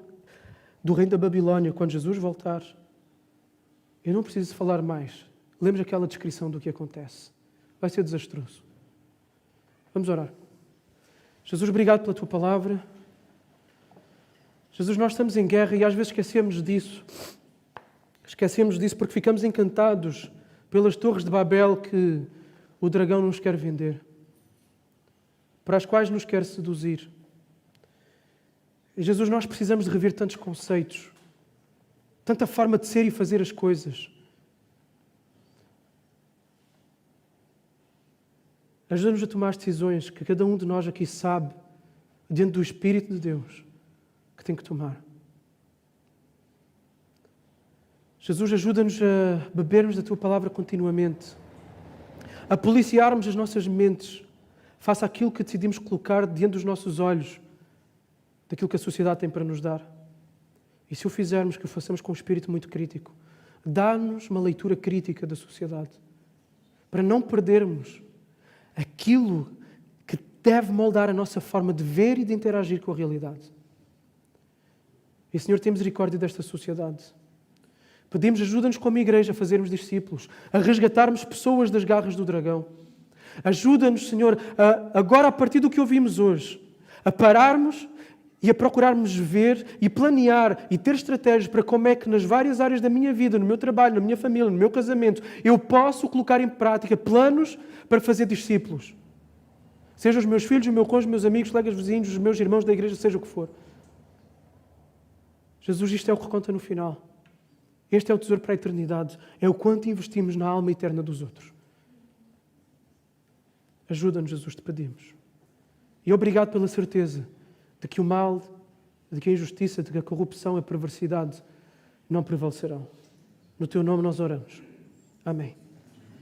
do reino da Babilónia, quando Jesus voltar, eu não preciso falar mais. Lembra aquela descrição do que acontece. Vai ser desastroso. Vamos orar. Jesus, obrigado pela tua palavra. Jesus, nós estamos em guerra e às vezes esquecemos disso. Esquecemos disso porque ficamos encantados pelas torres de Babel que o dragão nos quer vender, para as quais nos quer seduzir. E, Jesus, nós precisamos de rever tantos conceitos, tanta forma de ser e fazer as coisas. Ajuda-nos a tomar as decisões que cada um de nós aqui sabe, diante do Espírito de Deus, que tem que tomar. Jesus, ajuda-nos a bebermos da Tua Palavra continuamente, a policiarmos as nossas mentes face àquilo que decidimos colocar diante dos nossos olhos, daquilo que a sociedade tem para nos dar. E se o fizermos, que o façamos com um espírito muito crítico, dá-nos uma leitura crítica da sociedade, para não perdermos aquilo que deve moldar a nossa forma de ver e de interagir com a realidade. E, Senhor, tem misericórdia desta sociedade. Pedimos, ajuda-nos como igreja a fazermos discípulos, a resgatarmos pessoas das garras do dragão. Ajuda-nos, Senhor, agora a partir do que ouvimos hoje, a pararmos e a procurarmos ver e planear e ter estratégias para como é que nas várias áreas da minha vida, no meu trabalho, na minha família, no meu casamento, eu posso colocar em prática planos para fazer discípulos. Sejam os meus filhos, o meu cônjuge, meus amigos, colegas vizinhos, os meus irmãos da igreja, seja o que for. Jesus, isto é o que conta no final. Este é o tesouro para a eternidade. É o quanto investimos na alma eterna dos outros. Ajuda-nos, Jesus, te pedimos. E obrigado pela certeza de que o mal, de que a injustiça, de que a corrupção, a perversidade não prevalecerão. No teu nome nós oramos. Amém.